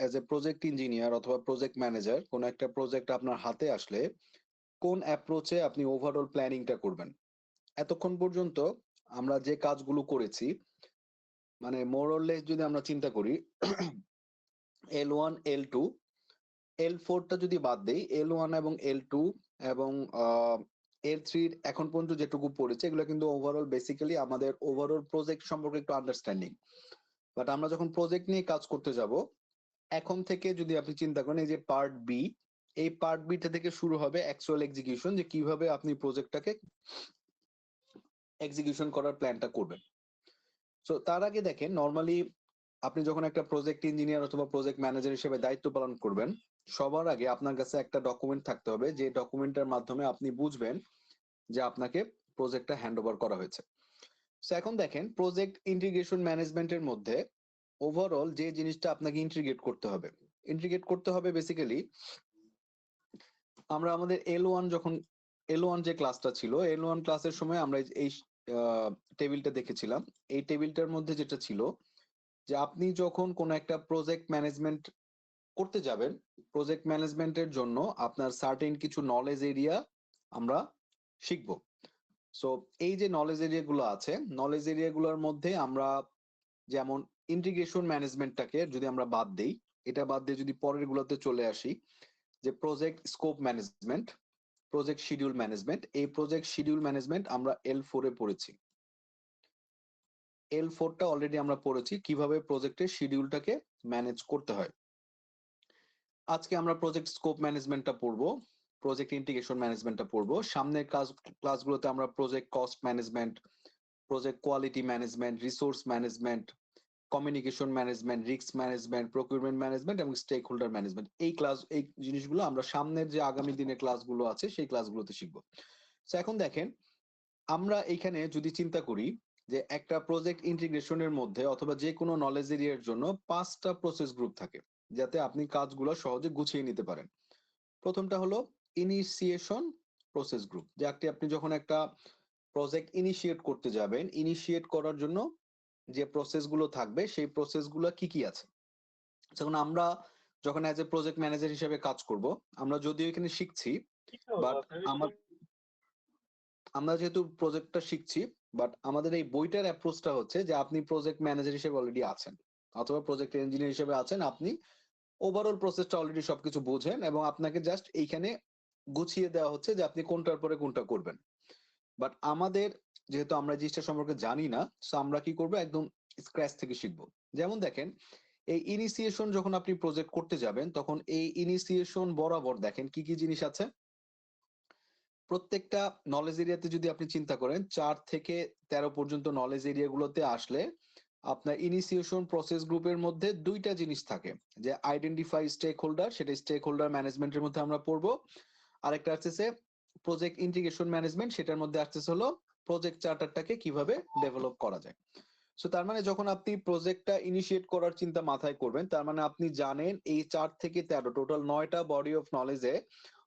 As a project engineer অথবা project manager কোন একটা প্রজেক্ট আপনার হাতে আসলে কোন অ্যাপ্রোচে আপনি ওভারঅল প্ল্যানিংটা করবেন? এতক্ষণ পর্যন্ত আমরা যে কাজগুলো করেছি, মানে মোর অর লেস যদি আমরা চিন্তা করি L1, L2, L4 টা যদি বাদ দেই, L1 এবং L2 এবং আ L3 র এখন পর্যন্ত যেটুকু পড়েছে এগুলো কিন্তু ওভারঅল বেসিক্যালি আমাদের ওভারঅল প্রজেক্ট সম্পর্কে একটু আন্ডারস্ট্যান্ডিং। বাট আমরা যখন প্রজেক্ট নিয়ে কাজ করতে যাব, এখন থেকে যদি আপনি চিন্তা করেন এই যে পার্ট বি, এই পার্ট বি টা থেকে শুরু হবে অ্যাকচুয়াল এক্সিকিউশন, যে কিভাবে আপনি প্রজেক্টটাকে এক্সিকিউশন করার প্ল্যানটা করবেন। সো তার আগে দেখেন নরমালি আপনি যখন একটা প্রজেক্ট ইঞ্জিনিয়ার অথবা প্রজেক্ট ম্যানেজার হিসেবে দায়িত্ব পালন করবেন, সবার আগে আপনার কাছে একটা ডকুমেন্ট থাকতে হবে যে ডকুমেন্টের মাধ্যমে আপনি বুঝবেন যে আপনাকে প্রজেক্টটা হ্যান্ড ওভার করা হয়েছে। সো এখন দেখেন প্রজেক্ট ইন্টিগ্রেশন ম্যানেজমেন্টের মধ্যে ওভারঅল যে জিনিসটা আপনাকে ইন্টিগ্রেট করতে হবে বেসিক্যালি আমরা আমাদের L1 যে ক্লাসটা ছিল, L1 ক্লাসের সময় আমরা এই টেবিলটা দেখেছিলাম। এই টেবিলটার মধ্যে যেটা ছিল যে আপনি যখন কোনো একটা প্রজেক্ট ম্যানেজমেন্ট করতে যাবেন, প্রজেক্ট ম্যানেজমেন্টের জন্য আপনার সার্টেন কিছু নলেজ এরিয়া আমরা শিখব। সো এই যে নলেজ এরিয়া গুলো আছে, নলেজ এরিয়া গুলোর মধ্যে আমরা যেমন ইন্টিগ্রেশন ম্যানেজমেন্টটাকে যদি আমরা বাদ দেই, এটা বাদ দিয়ে যদি পরের গুলোতে চলে আসি, যে project scope management, project schedule management, এই প্রজেক্ট শিডিউল ম্যানেজমেন্ট আমরা L4 এ পড়েছি। L4 টা অলরেডি আমরা পড়েছি কিভাবে প্রজেক্টের শিডিউলটাকে ম্যানেজ করতে হয়। আজকে আমরা প্রজেক্ট স্কোপ ম্যানেজমেন্টটা পড়বো, প্রজেক্ট ইন্টিগ্রেশন ম্যানেজমেন্টটা পড়বো। সামনের ক্লাসগুলোতে আমরা project cost management, project quality management, resource management, communication management, risk management, procurement management এবং স্টেক হোল্ডার ম্যানেজমেন্ট, এই জিনিসগুলো আমরা সামনের যে আগামী দিনের ক্লাসগুলো আছে সেই ক্লাসগুলোতে শিখবো। তো এখন দেখেন আমরা এইখানে যদি চিন্তা করি যে একটা প্রজেক্ট ইন্টিগ্রেশনের মধ্যে অথবা যে কোনো নলেজ এরিয়ার জন্য 5টা প্রসেস গ্রুপ থাকে, যাতে আপনি কাজগুলো সহজে গুছিয়ে নিতে পারেন। প্রথমটা হলো ইনিশিয়েশন প্রসেস গ্রুপ, যে আপনি যখন একটা প্রজেক্ট ইনিশিয়েট করতে যাবেন, ইনিশিয়েট করার জন্য যে প্রসেসগুলো থাকবে সেই প্রসেসগুলো কি কি আছে। যখন আমরা যখন অ্যাজ এ প্রজেক্ট ম্যানেজার হিসেবে কাজ করব, আমরা যদিও এখানে শিখছি, বাট আমরা যেহেতু প্রজেক্টটা শিখছি, বাট আমাদের এই বইটার অ্যাপ্রোচটা হচ্ছে যে আপনি প্রজেক্ট ম্যানেজার হিসেবে অলরেডি আছেন অথবা প্রজেক্ট ইঞ্জিনিয়ার হিসেবে আছেন, আপনি ওভারঅল প্রসেসটা অলরেডি সবকিছু বোঝেন এবং আপনাকে জাস্ট এইখানে গুছিয়ে দেওয়া হচ্ছে যে আপনি কোনটার পরে কোনটা করবেন। বাট আমাদের যেহেতু আমরা জিনিসটা সম্পর্কে জানি না, সো আমরা কি করবো, একদম স্ক্র্যাচ থেকে শিখবো। যেমন দেখেন এই ইনিশিয়েশন যখন আপনি প্রজেক্ট করতে যাবেন, তখন এই ইনিশিয়েশন বরাবর দেখেন কি কি জিনিস আছে। প্রত্যেকটা নলেজ এরিয়াতে যদি আপনি চিন্তা করেন 4 থেকে 13 পর্যন্ত নলেজ এরিয়াগুলোতে আসলে আপনার ইনিশিয়েশন প্রসেস গ্রুপের মধ্যে 2টা জিনিস থাকে, যে আইডেন্টিফাই স্টেক হোল্ডার, সেটা স্টেক হোল্ডার ম্যানেজমেন্টের মধ্যে আমরা পড়বো। আরেকটা আসতেছে প্রজেক্ট ইন্টিগ্রেশন ম্যানেজমেন্ট, সেটার মধ্যে আসতেছে হলো প্রজেক্ট চার্টারটাকে কিভাবে ডেভেলপ করা যায়। সো তার মানে যখন আপনি প্রজেক্টটা ইনিশিয়েট করার চিন্তা মাথায় করবেন, তার মানে আপনি জানেন এই 4 থেকে 13 টোটাল 9টা বডি অফ নলেজে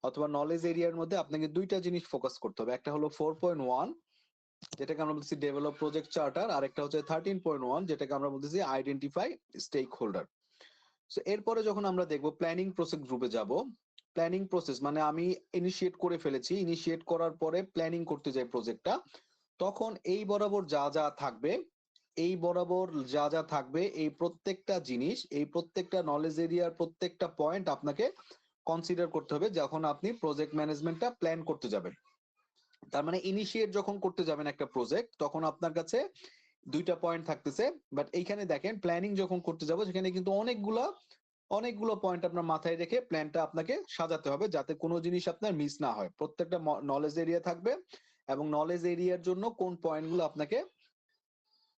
অথবা নলেজ এরিয়ার মধ্যে আপনাকে 2টা জিনিস ফোকাস করতে হবে। একটা হলো 4.1, যেটাকে আমরা বলতেছি ডেভেলপ প্রজেক্ট চার্টার, আর একটা হচ্ছে 13.1, যেটাকে আমরা বলতেছি আইডেন্টিফাই স্টেক হোল্ডার। সো এরপরে যখন আমরা দেখবো প্ল্যানিং প্রসেস গ্রুপে যাব, প্ল্যানিং প্রসেস মানে আমি ইনিশিয়েট করে ফেলেছি, ইনিশিয়েট করার পরে প্ল্যানিং করতে যাই প্রজেক্টটা, তখন এই বরাবর যা যা থাকবে, এই বরাবর যা যা থাকবে, এই প্রত্যেকটা জিনিস, এই প্রত্যেকটা নলেজ এরিয়ার প্রত্যেকটা পয়েন্ট আপনাকে কনসিডার করতে হবে যখন আপনি প্রজেক্ট ম্যানেজমেন্টটা প্ল্যান করতে যাবেন। তার মানে ইনিশিয়েট যখন করতে যাবেন একটা প্রজেক্ট, তখন আপনার কাছে 2টা পয়েন্ট থাকতেছে। বাট এইখানে দেখেন প্ল্যানিং যখন করতে যাব, সেখানে কিন্তু অনেকগুলো পয়েন্ট আপনার মাথায় রেখে প্ল্যানটা আপনাকে সাজাতে হবে, যাতে কোনো জিনিস আপনার মিস না হয়। প্রত্যেকটা নলেজ এরিয়া থাকবে এবং নলেজ এরিয়ার জন্য কোন পয়েন্টগুলো আপনাকে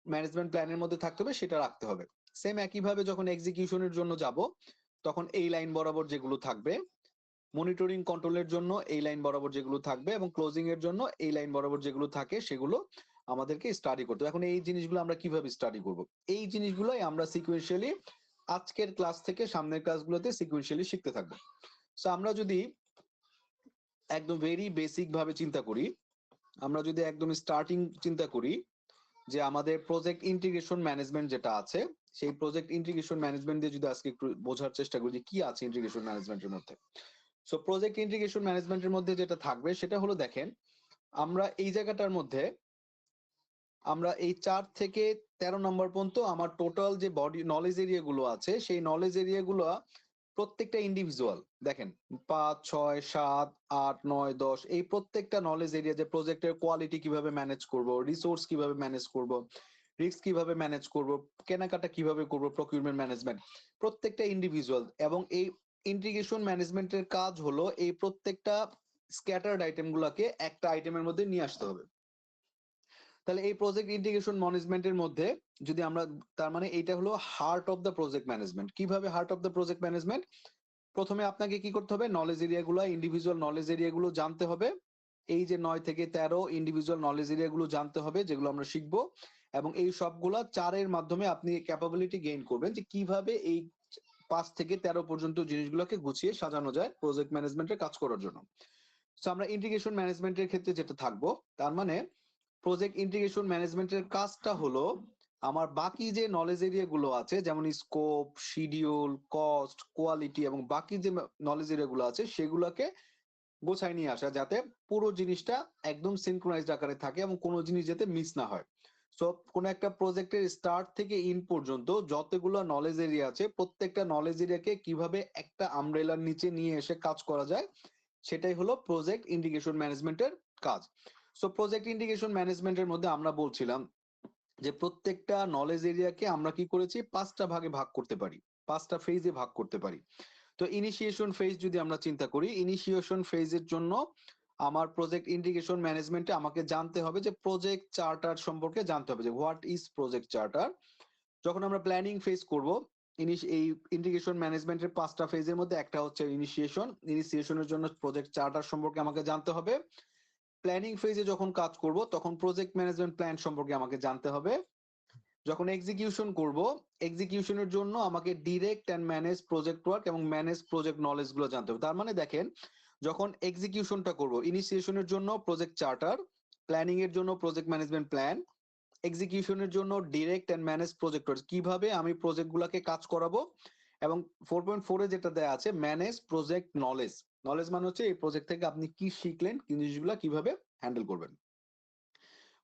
ম্যানেজমেন্ট প্ল্যানের মধ্যে থাকতে হবে সেটা রাখতে হবে। সেম একইভাবে যখন এক্সিকিউশনের জন্য যাব, তখন এই লাইন বরাবর যেগুলো থাকবে, মনিটরিং কন্ট্রোলের জন্য এই লাইন বরাবর যেগুলো থাকবে এবং ক্লোজিং এর জন্য এই লাইন বরাবর যেগুলো থাকে, সেগুলো আমাদেরকে স্টাডি করতে হবে। এখন এই জিনিসগুলো আমরা কিভাবে স্টাডি করব, এই জিনিসগুলোই আমরা সিকুয়েন্সিয়ালি আজকের ক্লাস থেকে সামনের ক্লাসগুলোতে সিকুয়েন্সিয়ালি শিখতে থাকবো। সো আমরা যদি একদম ভেরি বেসিক ভাবে চিন্তা করি, আমরা যদি একদম স্টার্টিং চিন্তা করি যে আমাদের প্রজেক্ট ইন্টিগ্রেশন ম্যানেজমেন্ট যেটা আছে, সেই প্রজেক্ট ইন্টিগ্রেশন ম্যানেজমেন্ট দিয়ে যদি আজকে একটু বোঝার চেষ্টা করি যে কি আছে ইন্টিগ্রেশন ম্যানেজমেন্টের মধ্যে। সো প্রজেক্ট ইন্টিগ্রেশন ম্যানেজমেন্টের মধ্যে যেটা থাকবে সেটা হলো, দেখেন আমরা এই জায়গাটার মধ্যে আমরা এই 4 থেকে 13 নম্বর পর্যন্ত আমার টোটাল যে বডি নলেজ এরিয়া গুলো আছে সেই নলেজ এরিয়া গুলো প্রত্যেকটা ইন্ডিভিজুয়াল, দেখেন 5 6 7 8 9 10 এই প্রত্যেকটা নলেজ এরিয়া যে প্রজেক্টের কোয়ালিটি কিভাবে ম্যানেজ করব, রিসোর্স কিভাবে ম্যানেজ করব, রিস্ক কিভাবে ম্যানেজ করব, কেনাকাটা কিভাবে করব, প্রকিউরমেন্ট ম্যানেজমেন্ট, প্রত্যেকটা ইন্ডিভিজুয়াল। এবং এই ইন্টিগ্রেশন ম্যানেজমেন্টের কাজ হলো এই প্রত্যেকটা স্ক্যাটার্ড আইটেম গুলাকে একটা আইটেমের মধ্যে নিয়ে আসতে হবে। তাহলে এই প্রজেক্ট ইন্টিগ্রেশন ম্যানেজমেন্টের মধ্যে যদি আমরা, তার মানে এইটা হলো heart of the project management. কিভাবে heart of the project management? প্রথমে আপনাকে কি করতে হবে, নলেজ এরিয়াগুলো, ইন্ডিভিজুয়াল নলেজ এরিয়াগুলো জানতে হবে। এই যে 9 থেকে 13 ইন্ডিভিজুয়াল নলেজ এরিয়াগুলো জানতে হবে যেগুলো আমরা শিখবো, এবং এই সবগুলা 4 এর মাধ্যমে আপনি ক্যাপাবিলিটি গেইন করবেন যে কিভাবে এই 5 থেকে 13 পর্যন্ত জিনিসগুলোকে গুছিয়ে সাজানো যায় প্রজেক্ট ম্যানেজমেন্টের কাজ করার জন্য। সো আমরা ইন্টিগ্রেশন ম্যানেজমেন্টের ক্ষেত্রে যেটা থাকবো, তার মানে প্রজেক্ট ইন্টিগ্রেশন ম্যানেজমেন্টের কাজটা হলো আমার বাকি যে নলেজ এরিয়া গুলো আছে, যেমন স্কোপ, শিডিউল, কস্ট, কোয়ালিটি এবং বাকি যে নলেজ এরিয়া গুলো আছে সেগুলোকে গোছায় নিয়ে আসা, যাতে পুরো জিনিসটা একদম সিনক্রোনাইজড আকারে থাকে এবং কোনো জিনিস যাতে মিস না হয়। সো কোনো একটা প্রজেক্টের স্টার্ট থেকে ইন পর্যন্ত যতগুলো নলেজ এরিয়া আছে প্রত্যেকটা নলেজ এরিয়াকে কিভাবে একটা আমব্রেলার নিচে নিয়ে এসে কাজ করা যায়, সেটাই হলো প্রজেক্ট ইন্টিগ্রেশন ম্যানেজমেন্টের কাজ। সো প্রজেক্ট ইন্টিগ্রেশন ম্যানেজমেন্টের মধ্যে আমরা বলছিলাম যে প্রত্যেকটা নলেজ এরিয়াকে আমরা কি করেছি, 5টা ভাগে ভাগ করতে পারি, 5টা ফেজে ভাগ করতে পারি। তো ইনিশিয়েশন ফেজ যদি আমরা চিন্তা করি, ইনিশিয়েশন ফেজের জন্য আমার প্রজেক্ট ইন্টিগ্রেশন ম্যানেজমেন্টে আমাকে জানতে হবে যে প্রজেক্ট চার্টার সম্পর্কে জানতে হবে যে হোয়াট ইজ প্রজেক্ট চার্টার। যখন আমরা প্ল্যানিং ফেজ করব, এই ইন্টিগ্রেশন ম্যানেজমেন্টের 5টা ফেজের মধ্যে একটা হচ্ছে ইনিশিয়েশন। ইনিশিয়েশনের জন্য প্রজেক্ট চার্টার সম্পর্কে আমাকে জানতে হবে। প্ল্যানিং ফেজে যখন কাজ করব তখন প্রজেক্ট ম্যানেজমেন্ট প্ল্যান সম্পর্কে আমাকে জানতে হবে। যখন এক্সিকিউশন করব, এক্সিকিউশনের জন্য আমাকে direct and manage project work এবং ম্যানেজ প্রজেক্ট নলেজ গুলো জানতে হবে। তার মানে দেখেন, যখন এক্সিকিউশনটা করব, ইনিশিয়েশনের জন্য প্রজেক্ট চার্টার, প্ল্যানিং এর জন্য প্রজেক্ট ম্যানেজমেন্ট প্ল্যান, এক্সিকিউশনের জন্য direct and manage project work, কিভাবে আমি প্রজেক্ট গুলাকে কাজ করাবো। এবং 4.4 এ যেটা দেয়া আছে ম্যানেজ প্রজেক্ট নলেজ। নলেজ মানে হচ্ছে এই প্রজেক্ট থেকে আপনি কি শিখলেন, কি জিনিসগুলো কিভাবে হ্যান্ডেল করবেন।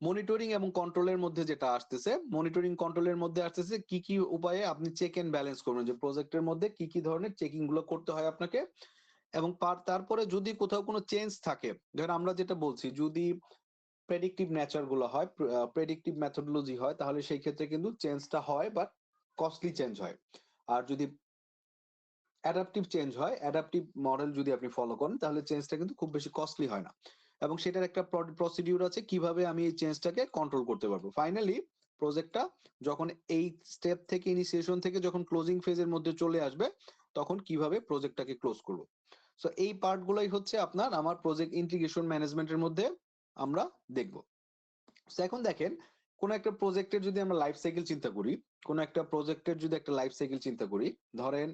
মনিটরিং এবং কন্ট্রোলের মধ্যে যেটা আসতেছে, মনিটরিং কন্ট্রোলের মধ্যে আসতেছে কি কি উপায়ে আপনি চেক এন্ড ব্যালেন্স করবেন, যে প্রজেক্টের মধ্যে কি কি ধরনের চেকিং গুলো করতে হয় আপনাকে। এবং তারপরে যদি কোথাও কোনো চেঞ্জ থাকে, ধরেন আমরা যেটা বলছি, যদি প্রেডিক্টিভ নেচার গুলো হয়, প্রেডিক্টিভ মেথডোলজি হয়, তাহলে সেই ক্ষেত্রে কিন্তু চেঞ্জটা হয়, বাট কস্টলি চেঞ্জ হয়। আর যদি অ্যাডাপটিভ চেঞ্জ হয়, অ্যাডাপটিভ মডেল যদি আপনি ফলো করেন, তাহলে চেঞ্জটা কিন্তু খুব বেশি কস্টলি হয় না। এবং সেটার একটা প্রসিডিউর আছে কিভাবে আমি এই চেঞ্জটাকে কন্ট্রোল করতে পারবো। ফাইনালি প্রজেক্টটা যখন এই স্টেপ থেকে, ইনিশিয়েশন থেকে যখন ক্লোজিং ফেজের মধ্যে চলে আসবে, তখন কিভাবে প্রজেক্টটাকে ক্লোজ করব। সো এই পার্ট গুলাই হচ্ছে আপনার আমার প্রজেক্ট ইন্টিগ্রেশন ম্যানেজমেন্টের মধ্যে আমরা দেখব। সো এখন দেখেন, কোন একটা প্রজেক্টের যদি আমরা লাইফ সাইকেল চিন্তা করি, কোন একটা প্রজেক্টের যদি একটা লাইফ সাইকেল চিন্তা করি, ধরেন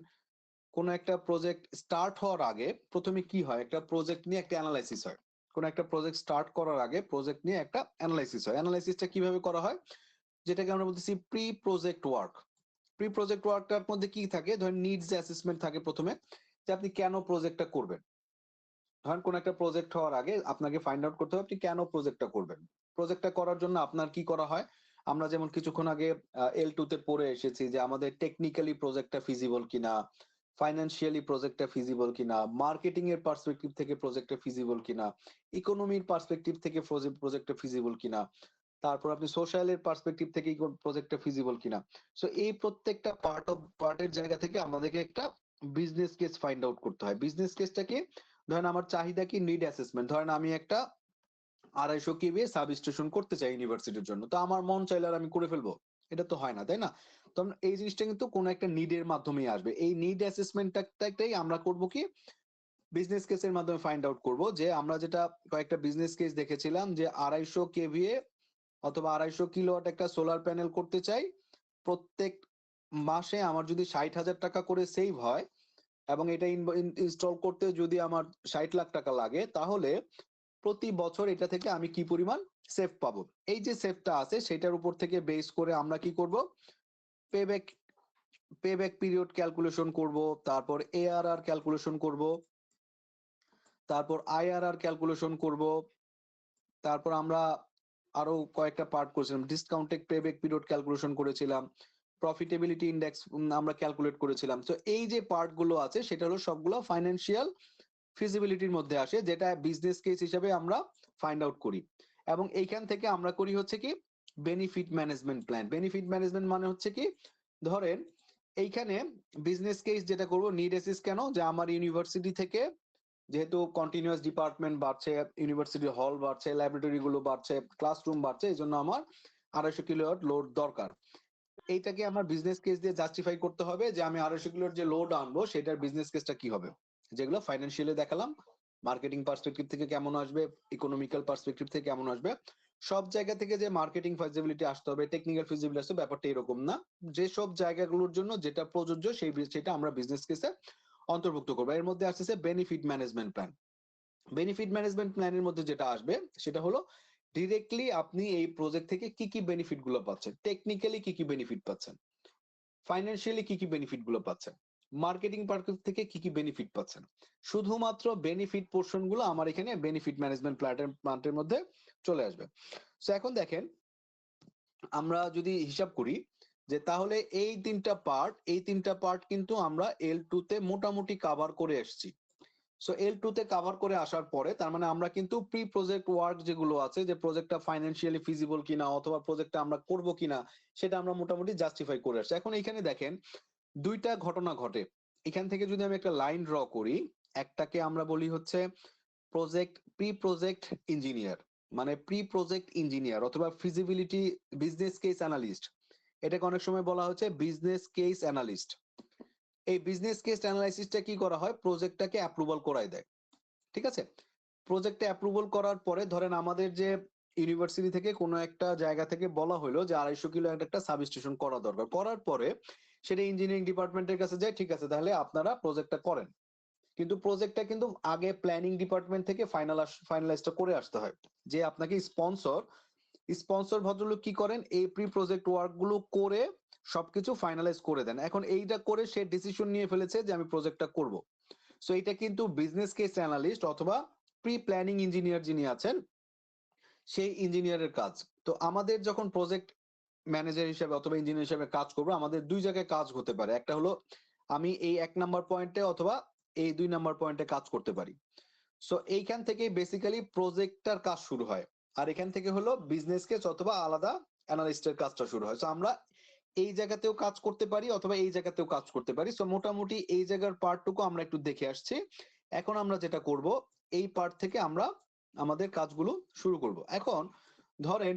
কোন একটা প্রজেক্ট স্টার্ট হওয়ার আগে প্রথমে কি হয়, একটা প্রজেক্ট নিয়ে একটা অ্যানালাইসিস হয়। কোন একটা প্রজেক্ট স্টার্ট করার আগে প্রজেক্ট নিয়ে একটা অ্যানালাইসিস হয়। অ্যানালাইসিসটা কিভাবে করা হয়, যেটাকে আমরা বলতেছি pre project work. Pre project ওয়ার্কটার মধ্যে কি থাকে, ধরেন নিডস অ্যাসেসমেন্ট থাকে প্রথমে, যে আপনি কেন প্রজেক্টটা করবেন। ধরেন কোন একটা প্রজেক্ট হওয়ার আগে আপনাকে ফাইন্ড আউট করতে হবে আপনি কেন প্রজেক্টটা করবেন। প্রজেক্টটা করার জন্য আপনার কি করা হয়, আমরা যেমন কিছুক্ষণ আগে L2 তে পড়ে এসেছি যে আমাদের টেকনিক্যালি প্রজেক্টটা ফিজিবল কিনা, ফাইন্যান্সিয়ালি প্রজেক্টটা ফিজিবল কিনা, মার্কেটিং এর পার্সপেক্টিভ থেকে প্রজেক্টটা ফিজিবল কিনা, ইকোনমির পার্সপেক্টিভ থেকে প্রজেক্টটা ফিজিবল কিনা, তারপর আপনি সোশ্যাল এর পার্সপেক্টিভ থেকে প্রজেক্টটা ফিজিবল কিনা। সো এই প্রত্যেকটা পার্টের জায়গা থেকে আমাদেরকে একটা বিজনেস কেস ফাইন্ড আউট করতে হয়। বিজনেস কেসটা কি, ধরেন আমার চাহিদা কি, নিড অ্যাসেসমেন্ট। ধরেন আমি একটা 250 কেভিএ সাব স্টেশন করতে চাই ইউনিভার্সিটির জন্য, তো আমার মন চাইলে আর আমি করে ফেলবো, এটা তো হয় না, তাই না? তো এই জিনিসটা কিন্তু কোন একটা নিডের মাধ্যমেই আসবে। এই নিড অ্যাসেসমেন্টটাই আমরা করব কি, বিজনেস কেসের মাধ্যমে ফাইন্ড আউট করব। যে আমরা যেটা কয়েকটা বিজনেস কেস দেখেছিলাম, যে 250 কেভিএ অথবা 250 কিলোওয়াট একটা সোলার প্যানেল করতে চাই, প্রত্যেক মাসে আমার যদি 60,000 টাকা করে সেভ হয় এবং এটা ইনস্টল করতে যদি আমার 60 লাখ টাকা লাগে, তাহলে প্রতি বছর এটা থেকে আমি কি পরিমাণ সেভ পাবো। এই যে সেভটা আছে সেটার উপর থেকে বেস করে আমরা কি করব, পেব্যাক পেব্যাক পিরিয়ড ক্যালকুলেশন করব, তারপর এআরআর ক্যালকুলেশন করব, তারপর আইআরআর ক্যালকুলেশন করব, তারপর আমরা আরো কয়েকটা পার্ট করেছিলাম, ডিসকাউন্টেড পেব্যাক পিরিয়ড ক্যালকুলেশন করেছিলাম, প্রফিটেবিলিটি ইন্ডেক্স আমরা ক্যালকুলেট করেছিলাম। তো এই যে পার্ট গুলো আছে সেটা হলো সবগুলো ফাইন্যান্সিয়াল ফিজিবিলিটির মধ্যে আসে, যেটা বিজনেস কেস হিসেবে আমরা ফাইন্ড আউট করি। এবং এইখান থেকে আমরা করি হচ্ছে কি benefit management plan. Benefit management মানে হচ্ছে কি, ধরেন এইখানে বিজনেস কেস যেটা করব, নিড অ্যাসিস কেন, যে আমার ইউনিভার্সিটি থেকে যেহেতু কন্টিনিউয়াস ডিপার্টমেন্ট বাড়ছে, ইউনিভার্সিটি হল বাড়ছে, ল্যাবরেটরি গুলো বাড়ছে, ক্লাসরুম বাড়ছে, এই জন্য আমার 250 কিলোওয়াট লোড দরকার। এইটাকে আমার বিজনেস কেস দিয়ে জাস্টিফাই করতে হবে যে আমি 250 কিলোর যে লোড আনবো সেটার বিজনেস কেসটা কি হবে, যেগুলো ফাইন্যান্সিয়ালি দেখালাম, মার্কেটিং পার্সপেক্টিভ থেকে কেমন আসবে, ইকোনমিক্যাল পার্সপেক্টিভ থেকে কেমন আসবে, সব জায়গা থেকে যে মার্কেটিং ফিজিবিলিটি আসতে হবে, টেকনিক্যাল ফিজিবিলিটি আসতে হবে, ব্যাপারটা এরকম না। যে সব জায়গাগুলোর জন্য যেটা প্রযোজ্য সেটা আমরা বিজনেস কেসে অন্তর্ভুক্ত করবো। এর মধ্যে আসতেছে benefit management plan. Benefit management প্ল্যানের মধ্যে যেটা আসবে সেটা হলো ডিরেক্টলি আপনি এই প্রজেক্ট থেকে কি কি বেনিফিট গুলো পাচ্ছেন, টেকনিক্যালি কি কি বেনিফিট পাচ্ছেন, ফাইন্যান্সিয়ালি কি কি বেনিফিট গুলো পাচ্ছেন, মার্কেটিং পারপাস থেকে কি কি বেনিফিট পাচ্ছেন। শুধুমাত্র বেনিফিট পোর্শন গুলো আমার এখানে বেনিফিট ম্যানেজমেন্ট প্ল্যানের মধ্যে চলে আসবে। সো এখন দেখেন, আমরা যদি হিসাব করি যে তাহলে এই তিনটা পার্ট কিন্তু আমরা L2 তে মোটামুটি কভার করে এসেছি। সো L2 তে কভার করে আসার পরে তার মানে আমরা কিন্তু প্রি প্রজেক্ট ওয়ার্ক যেগুলো আছে, যে প্রজেক্টটা ফাইন্যান্সিয়ালি ফিজিবল কিনা অথবা প্রজেক্টটা আমরা করব কিনা, সেটা আমরা মোটামুটি জাস্টিফাই করে আসছি। এখন এখানে দেখেন দুইটা ঘটনা ঘটে। এখান থেকে যদি আমি একটা লাইন ড্র করি, একটাকে আমরা বলি হচ্ছে প্রি প্রজেক্ট ইঞ্জিনিয়ার, মানে প্রি প্রজেক্ট ইঞ্জিনিয়ার অথবা ফিজিবিলিটি বিজনেস কেস অ্যানালিস্ট, এটাকে অনেক সময় বলা হচ্ছে বিজনেস কেস অ্যানালিস্ট। এই বিজনেস কেস অ্যানালাইসিসটা কি করা হয়, প্রজেক্টটাকে অ্যাপ্রুভাল করায় দেয়। ঠিক আছে, প্রজেক্টে অ্যাপ্রুভাল করার পরে ধরেন আমাদের যে ইউনিভার্সিটি থেকে কোনো একটা জায়গা থেকে বলা হলো যে 250 কিলো একটা সাবস্টেশন করা দরকার, করার পরে সেটা ইঞ্জিনিয়ারিং ডিপার্টমেন্টের কাছে যায়, ঠিক আছে তাহলে আপনারা প্রজেক্টটা করেন। কিন্তু প্রজেক্টটা কিন্তু আগে প্ল্যানিং ডিপার্টমেন্ট থেকে ফাইনালাইজটা করে আসতে হয়। যে আপনাকে স্পন্সর ভদ্রলোক কি করেন, এই প্রি প্রজেক্ট ওয়ার্ক গুলো করে সবকিছু ফাইনালাইজ করে দেন। এখন এইটা করে সে ডিসিশন নিয়ে ফেলেছে যে আমি প্রজেক্টটা করব। সো এটা কিন্তু বিজনেস কেস অ্যানালিস্ট অথবা প্রি প্ল্যানিং ইঞ্জিনিয়ার যিনি আছেন সেই ইঞ্জিনিয়ারের কাজ। তো আমাদের যখন প্রজেক্ট ম্যানেজার হিসেবে অথবা ইঞ্জিনিয়ার হিসেবে কাজ করবো, আমাদের দুই জায়গায় কাজ হতে পারে। একটা হলো আমি এই 1 নাম্বার পয়েন্টে অথবা এই 2 নাম্বার পয়েন্টে কাজ করতে পারি। সো এইখান থেকে বেসিক্যালি প্রজেক্টটার কাজ শুরু হয়। আর এখান থেকে হলো বিজনেস কেস অথবা আলাদা অ্যানালিস্টের কাজটা শুরু হয়। সো আমরা এই জায়গাতেও কাজ করতে পারি অথবা এই জায়গাতেও কাজ করতে পারি। সো মোটামুটি এই জায়গার পার্টটুকু আমরা একটু দেখে আসছি। এখন আমরা যেটা করব, এই পার্ট থেকে আমরা আমাদের কাজগুলো শুরু করব। এখন ধরেন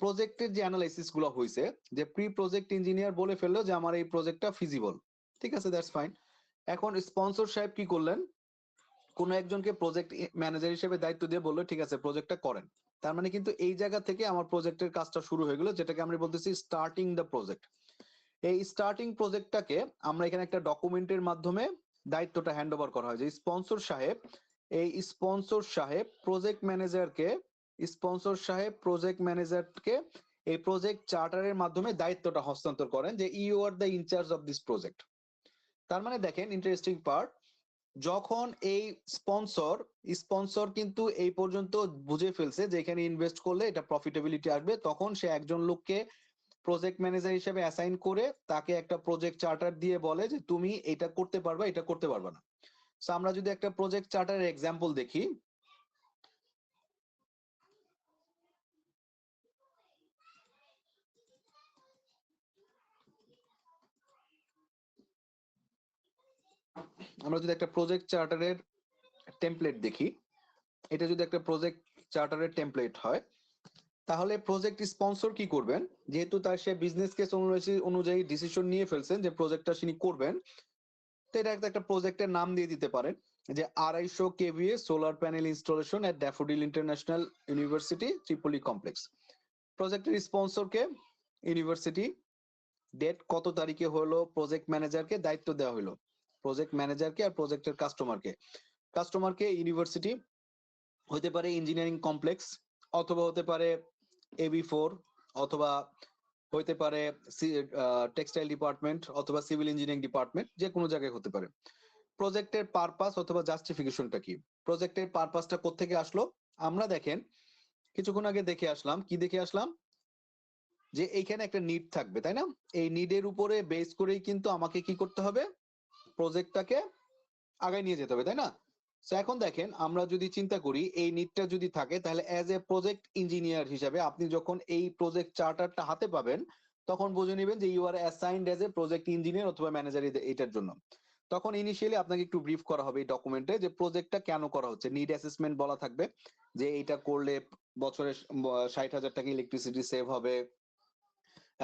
প্রজেক্টের যে অ্যানালাইসিস গুলো হয়েছে, যে প্রি প্রজেক্ট ইঞ্জিনিয়ার বলে ফেললো যে আমার এই প্রজেক্টটা ফিজিবল, ঠিক আছে, দ্যাটস ফাইন। এখন স্পন্সর সাহেব কি করলেন, কোনো একজনকে প্রজেক্ট ম্যানেজার হিসেবে দায়িত্ব দিয়ে বললো ঠিক আছে প্রজেক্টটা করেন। তার মানে কিন্তু এই জায়গা থেকে আমার প্রজেক্টের কাজটা শুরু হয়ে গেল, যেটাকে আমরা বলতেছি স্টার্টিং দ্য প্রজেক্ট। এই স্টার্টিং প্রজেক্টটাকে আমরা এখানে একটা ডকুমেন্টের মাধ্যমে দায়িত্বটা হ্যান্ড ওভার করা হয়, যে স্পন্সর সাহেব প্রজেক্ট ম্যানেজারকে এই প্রজেক্ট চার্টারের মাধ্যমে দায়িত্বটা হস্তান্তর করেন যে you are the in charge of this project. তার মানে দেখেন ইন্টারেস্টিং পার্ট, যখন এই স্পন্সর কিন্তু এই পর্যন্ত বুঝে ফেলছে যে এখানে ইনভেস্ট করলে এটা প্রফিটেবিলিটি আসবে, তখন সে একজন লোককে প্রজেক্ট ম্যানেজার হিসেবে অ্যাসাইন করে তাকে একটা প্রজেক্ট চার্টার দিয়ে বলে যে তুমি এটা করতে পারবা, এটা করতে পারবা না। সো আমরা যদি একটা প্রজেক্ট চার্টারের এক্সাম্পল দেখি, আমরা যদি একটা প্রজেক্ট চার্টারের টেমপ্লেট দেখি, এটা যদি একটা প্রজেক্ট চার্টারের টেমপ্লেট হয়, তাহলে প্রজেক্ট স্পন্সর কি করবেন, যেহেতু তার সে বিজনেস কেস অনুযায়ী ডিসিশন নিয়ে ফেলছেন যে প্রজেক্টটা তিনি করবেন, তো এটা একটা প্রজেক্টের নাম দিয়ে দিতে পারেন যে 250 কেভিএ সোলার প্যানেল ইনস্টলেশন এট ড্যাফোডিল ইন্টারন্যাশনাল ইউনিভার্সিটি ত্রিপলি কমপ্লেক্স। প্রজেক্টের স্পন্সরকে ইউনিভার্সিটি, ডেট কত তারিখে হলো, প্রজেক্ট ম্যানেজারকে দায়িত্ব দেওয়া হলো, প্রজেক্ট ম্যানেজারকে আর প্রজেক্টের কাস্টমারকে ইউনিভার্সিটি হতে পারে ইঞ্জিনিয়ারিং কমপ্লেক্স, অথবা হতে পারে AB4, অথবা হইতে পারে টেক্সটাইল ডিপার্টমেন্ট অথবা সিভিল ইঞ্জিনিয়ারিং ডিপার্টমেন্ট, যে কোনো জায়গায় হতে পারে। প্রজেক্টের পারপাস অথবা জাস্টিফিকেশনটা কি? প্রজেক্টের পারপাসটা কোত্থেকে আসলো? আমরা দেখেন কিছুক্ষণ আগে দেখে আসলাম, কি দেখে আসলাম, যে এইখানে একটা নিড থাকবে, তাই না? এই নিডের উপরে বেস করেই কিন্তু আমাকে কি করতে হবে, প্রজেক্টটাকে আগায় নিয়ে যেতে হবে, তাই না? তো এখন দেখেন আমরা যদি চিন্তা করি এই নিডটা যদি থাকে, তাহলে অ্যাজ এ প্রজেক্ট ইঞ্জিনিয়ার হিসাবে আপনি যখন এই প্রজেক্ট চার্টারটা হাতে পাবেন, তখন বুঝে নেবেন যে you are assigned as a project engineer অথবা ম্যানেজার এটার জন্য। তখন ইনিশিয়ালি আপনাকে একটু ব্রিফ করা হবে এই ডকুমেন্টে যে প্রজেক্টটা কেন করা হচ্ছে, নিড অ্যাসেসমেন্ট বলা থাকবে যে এইটা করলে বছরে 60,000 টাকা ইলেকট্রিসিটি সেভ হবে।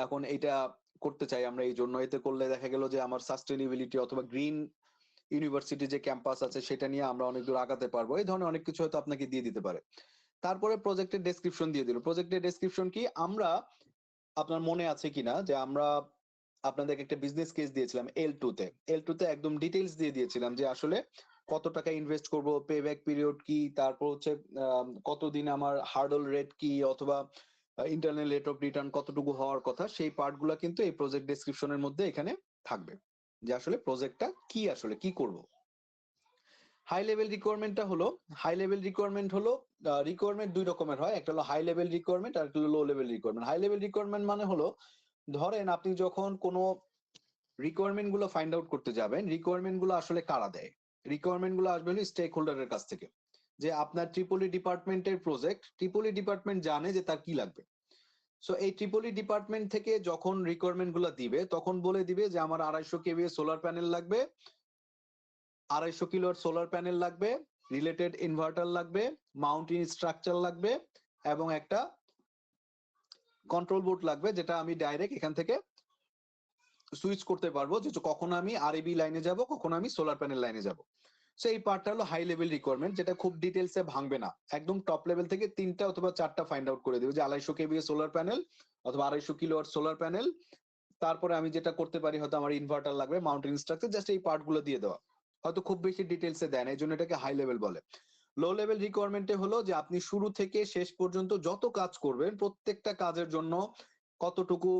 এখন এইটা করতে চাই আমরা এই জন্য, এতে করলে দেখা গেল যে আমার সাস্টেনেবিলিটি অথবা গ্রিন ইউনিভার্সিটি যে ক্যাম্পাস আছে সেটা নিয়ে আমরা অনেক দূর আগাতে পারবো, এই ধরনের অনেক কিছু হয়তো আপনাকে দিয়ে দিতে পারে। তারপরে প্রজেক্টের ডেসক্রিপশন দিয়ে দিল। প্রজেক্টের ডেসক্রিপশন কি, আমরা, আপনার মনে আছে কিনা যে আমরা আপনাদেরকে একটা বিজনেস কেস দিয়েছিলাম এল টু তে একদম ডিটেইলস দিয়ে দিয়েছিলাম যে আসলে কত টাকা ইনভেস্ট করব, পে ব্যাক পিরিয়ড কি, তারপর হচ্ছে কতদিন আমার হার্ডল রেট কি, অথবা ইন্টারনাল রেট অফ রিটার্ন কতটুকু হওয়ার কথা, সেই পার্টগুলো কিন্তু এই প্রজেক্ট ডেসক্রিপশনের মধ্যে এখানে থাকবে, যে আসলে প্রজেক্টটা কি, আসলে কি করব। হাই লেভেল রিকোয়ারমেন্টটা হলো, হাই লেভেল রিকোয়ারমেন্ট হলো, রিকোয়ারমেন্ট দুই রকমের হয়, একটা হলো হাই লেভেল রিকোয়ারমেন্ট আর একটা হলো low level requirement. High level requirement মানে হলো, ধরেন আপনি যখন কোনো রিকোয়ারমেন্ট গুলো ফাইন্ড আউট করতে যাবেন, রিকোয়ারমেন্ট গুলো আসলে কারা দেয়? রিকোয়ারমেন্ট গুলো আসবে হলো স্টেক হোল্ডারের কাছ থেকে, যে আপনার ট্রিপলি ডিপার্টমেন্টের প্রজেক্ট, ট্রিপলি ডিপার্টমেন্ট জানে যে তার কি লাগবে। সো এই ট্রিপলি ডিপার্টমেন্ট থেকে যখন রিকোয়ারমেন্ট গুলো দিবে, তখন বলে দিবে যে আমার 250 কেভিএ সোলার প্যানেল লাগবে, 250 কিলোর সোলার প্যানেল লাগবে, রিলেটেড ইনভার্টার লাগবে, মাউন্টিং স্ট্রাকচার লাগবে, এবং একটা কন্ট্রোল বোর্ড লাগবে, যেটা আমি ডাইরেক্ট এখান থেকে সুইচ করতে পারবো, যে কখন আমি আরইবি লাইনে যাব, কখন আমি সোলার প্যানেল লাইনে যাব। সো এই পার্টটা হলো হাই লেভেল রিকোয়ারমেন্ট, যেটা খুব ডিটেলসে ভাঙবে না, একদম টপ লেভেল থেকে 3টা অথবা 4টা ফাইন্ড আউট করে দেবে, যে 250 কেভিএ সোলার প্যানেল অথবা 250 কিলোওয়াট সোলার প্যানেল, তারপরে আমি যেটা করতে পারি হয়তো আমার ইনভার্টার লাগবে, মাউন্টেন স্ট্রাকচার, জাস্ট এই পার্টগুলো দিয়ে দেওয়া, হয়তো খুব বেশি ডিটেলসে দেয় না, এই জন্য এটাকে হাই লেভেল বলে। লো লেভেল রিকোয়ারমেন্টে হলো যে আপনি শুরু থেকে শেষ পর্যন্ত যত কাজ করবেন, প্রত্যেকটা কাজের জন্য কতটুকু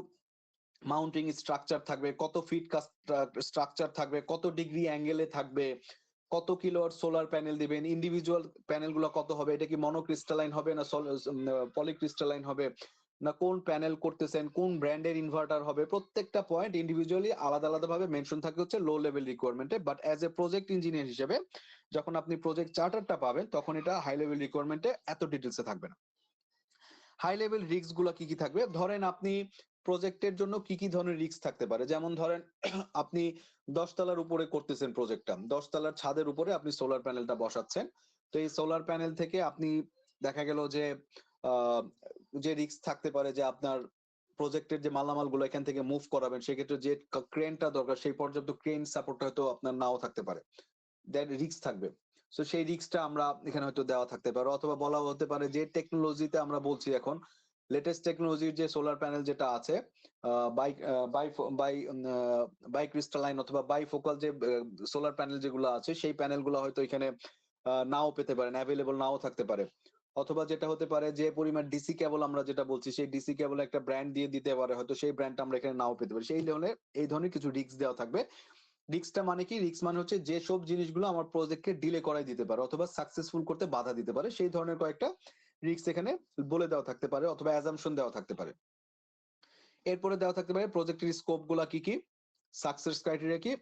মাউন্টিং স্ট্রাকচার থাকবে, কত ফিট স্ট্রাকচার থাকবে, কত ডিগ্রি অ্যাঙ্গেলে থাকবে, কত কিলোয়াট সোলার প্যানেল দিবেন, ইন্ডিভিজুয়াল প্যানেল গুলো কত হবে, এটা কি মনোক্রিস্টালাইন হবে না পলিক্রিস্টালাইন হবে, না কোন প্যানেল করতেছেন, কোন ব্র্যান্ডের ইনভার্টার হবে, প্রত্যেকটা পয়েন্ট ইন্ডিভিজুয়ালি আলাদা আলাদা ভাবে মেনশন থাকে হচ্ছে লো লেভেল রিকোয়ারমেন্টে। But as a project engineer হিসেবে যখন আপনি প্রজেক্ট চার্টারটা পাবেন, তখন এটা হাই লেভেল রিকোয়ারমেন্টে এত ডিটেলসে থাকবে না। হাই লেভেল রিস্ক গুলো কি কি থাকবে, ধরেন আপনি প্রজেক্টের জন্য কি কি ধরনের রিস্ক থাকতে পারে, যেমন ধরেন আপনি 10 তলার উপরে করতেছেন প্রজেক্টটা, 10 তলার ছাদের উপরে আপনি সোলার প্যানেলটা বসাচ্ছেন। তো এই সোলার প্যানেল থেকে আপনি দেখা গেল যে আহ, যে রিস্ক থাকতে পারে যে আপনার প্রজেক্টের যে মালামাল গুলো এখান থেকে মুভ করাবেন, সেক্ষেত্রে যে ক্রেনটা দরকার সেই পর্যাপ্ত ক্রেন সাপোর্ট হয়তো আপনার নাও থাকতে পারে, দ্যাট রিস্ক থাকবে। সো সেই রিস্কটা আমরা এখানে হয়তো দেওয়া থাকতে পারে, অথবা বলা হতে পারে যে টেকনোলজিতে আমরা বলছি এখন লেটেস্ট টেকনোলজির যে সোলার প্যানেল যেটা আছে, bye bye bye bye crystalline অথবা বাই ফোকাল যে সোলার প্যানেল যেগুলো আছে, সেই প্যানেলগুলো হয়তো এখানে নাও পেতে পারেন, অ্যাভেলেবল নাও থাকতে পারে। অথবা যেটা হতে পারে যে পরিমাণ ডিসি কেবল আমরা যেটা বলছি, সেই ডিসি কেবল একটা ব্র্যান্ড দিয়ে দিতে পারে, হয়তো সেই ব্র্যান্ডটা আমরা এখানে নাও পেতে পারি। সেই ধরনের এই ধরনের কিছু রিস্ক দেওয়া থাকবে। রিস্কটা মানে কি, রিস্ক মানে হচ্ছে যে সব জিনিসগুলো আমার প্রজেক্টকে ডিলে করাই দিতে পারে অথবা সাকসেসফুল করতে বাধা দিতে পারে, সেই ধরনের কয়েকটা রিস্ক এখানে বলে দেওয়া থাকতে পারে অথবা অ্যাজাম্পশন দেওয়া থাকতে পারে। এরপরে দেওয়া থাকতে পারে প্রজেক্টের স্কোপ গুলা কি কি, সাকসেস ক্রাইটেরিয়া কি,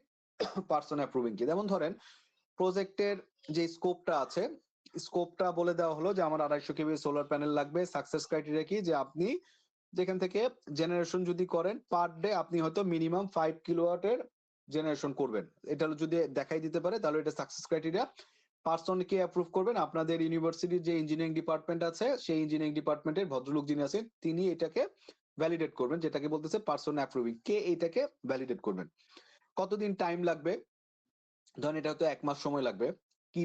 পার্সন অ্যাপ্রুভিং কি। যেমন ধরেন প্রজেক্টের যে স্কোপটা আছে, স্কোপটা বলে দেওয়া হলো যে আমার 250 কেভি সোলার প্যানেল লাগবে, সাকসেস ক্রাইটেরিয়া কি, যে আপনি যেখান থেকে জেনারেশন যদি করেন পার ডে আপনি হয়তো মিনিমাম 5 কিলোওয়াটের জেনারেশন করবেন, এটা যদি দেখাই দিতে পারে তাহলে এটা সাকসেস ক্রাইটেরিয়া। পার্সন কে অ্যাপ্রুভ করবেন, আপনাদের ইউনিভার্সিটির যে ইঞ্জিনিয়ারিং ডিপার্টমেন্ট আছে, সেই ইঞ্জিনিয়ারিং ডিপার্টমেন্টের ভদ্রলোক যিনি আছেন তিনি এটাকে ভ্যালিডেট করবেন, যেটাকে বলতেছে পার্সন অ্যাপ্রুভিং, কে এটাকে ভ্যালিডেট করবেন। কতদিন টাইম লাগবে, ধরেন এটা হয়তো 1 মাস সময় লাগবে। কি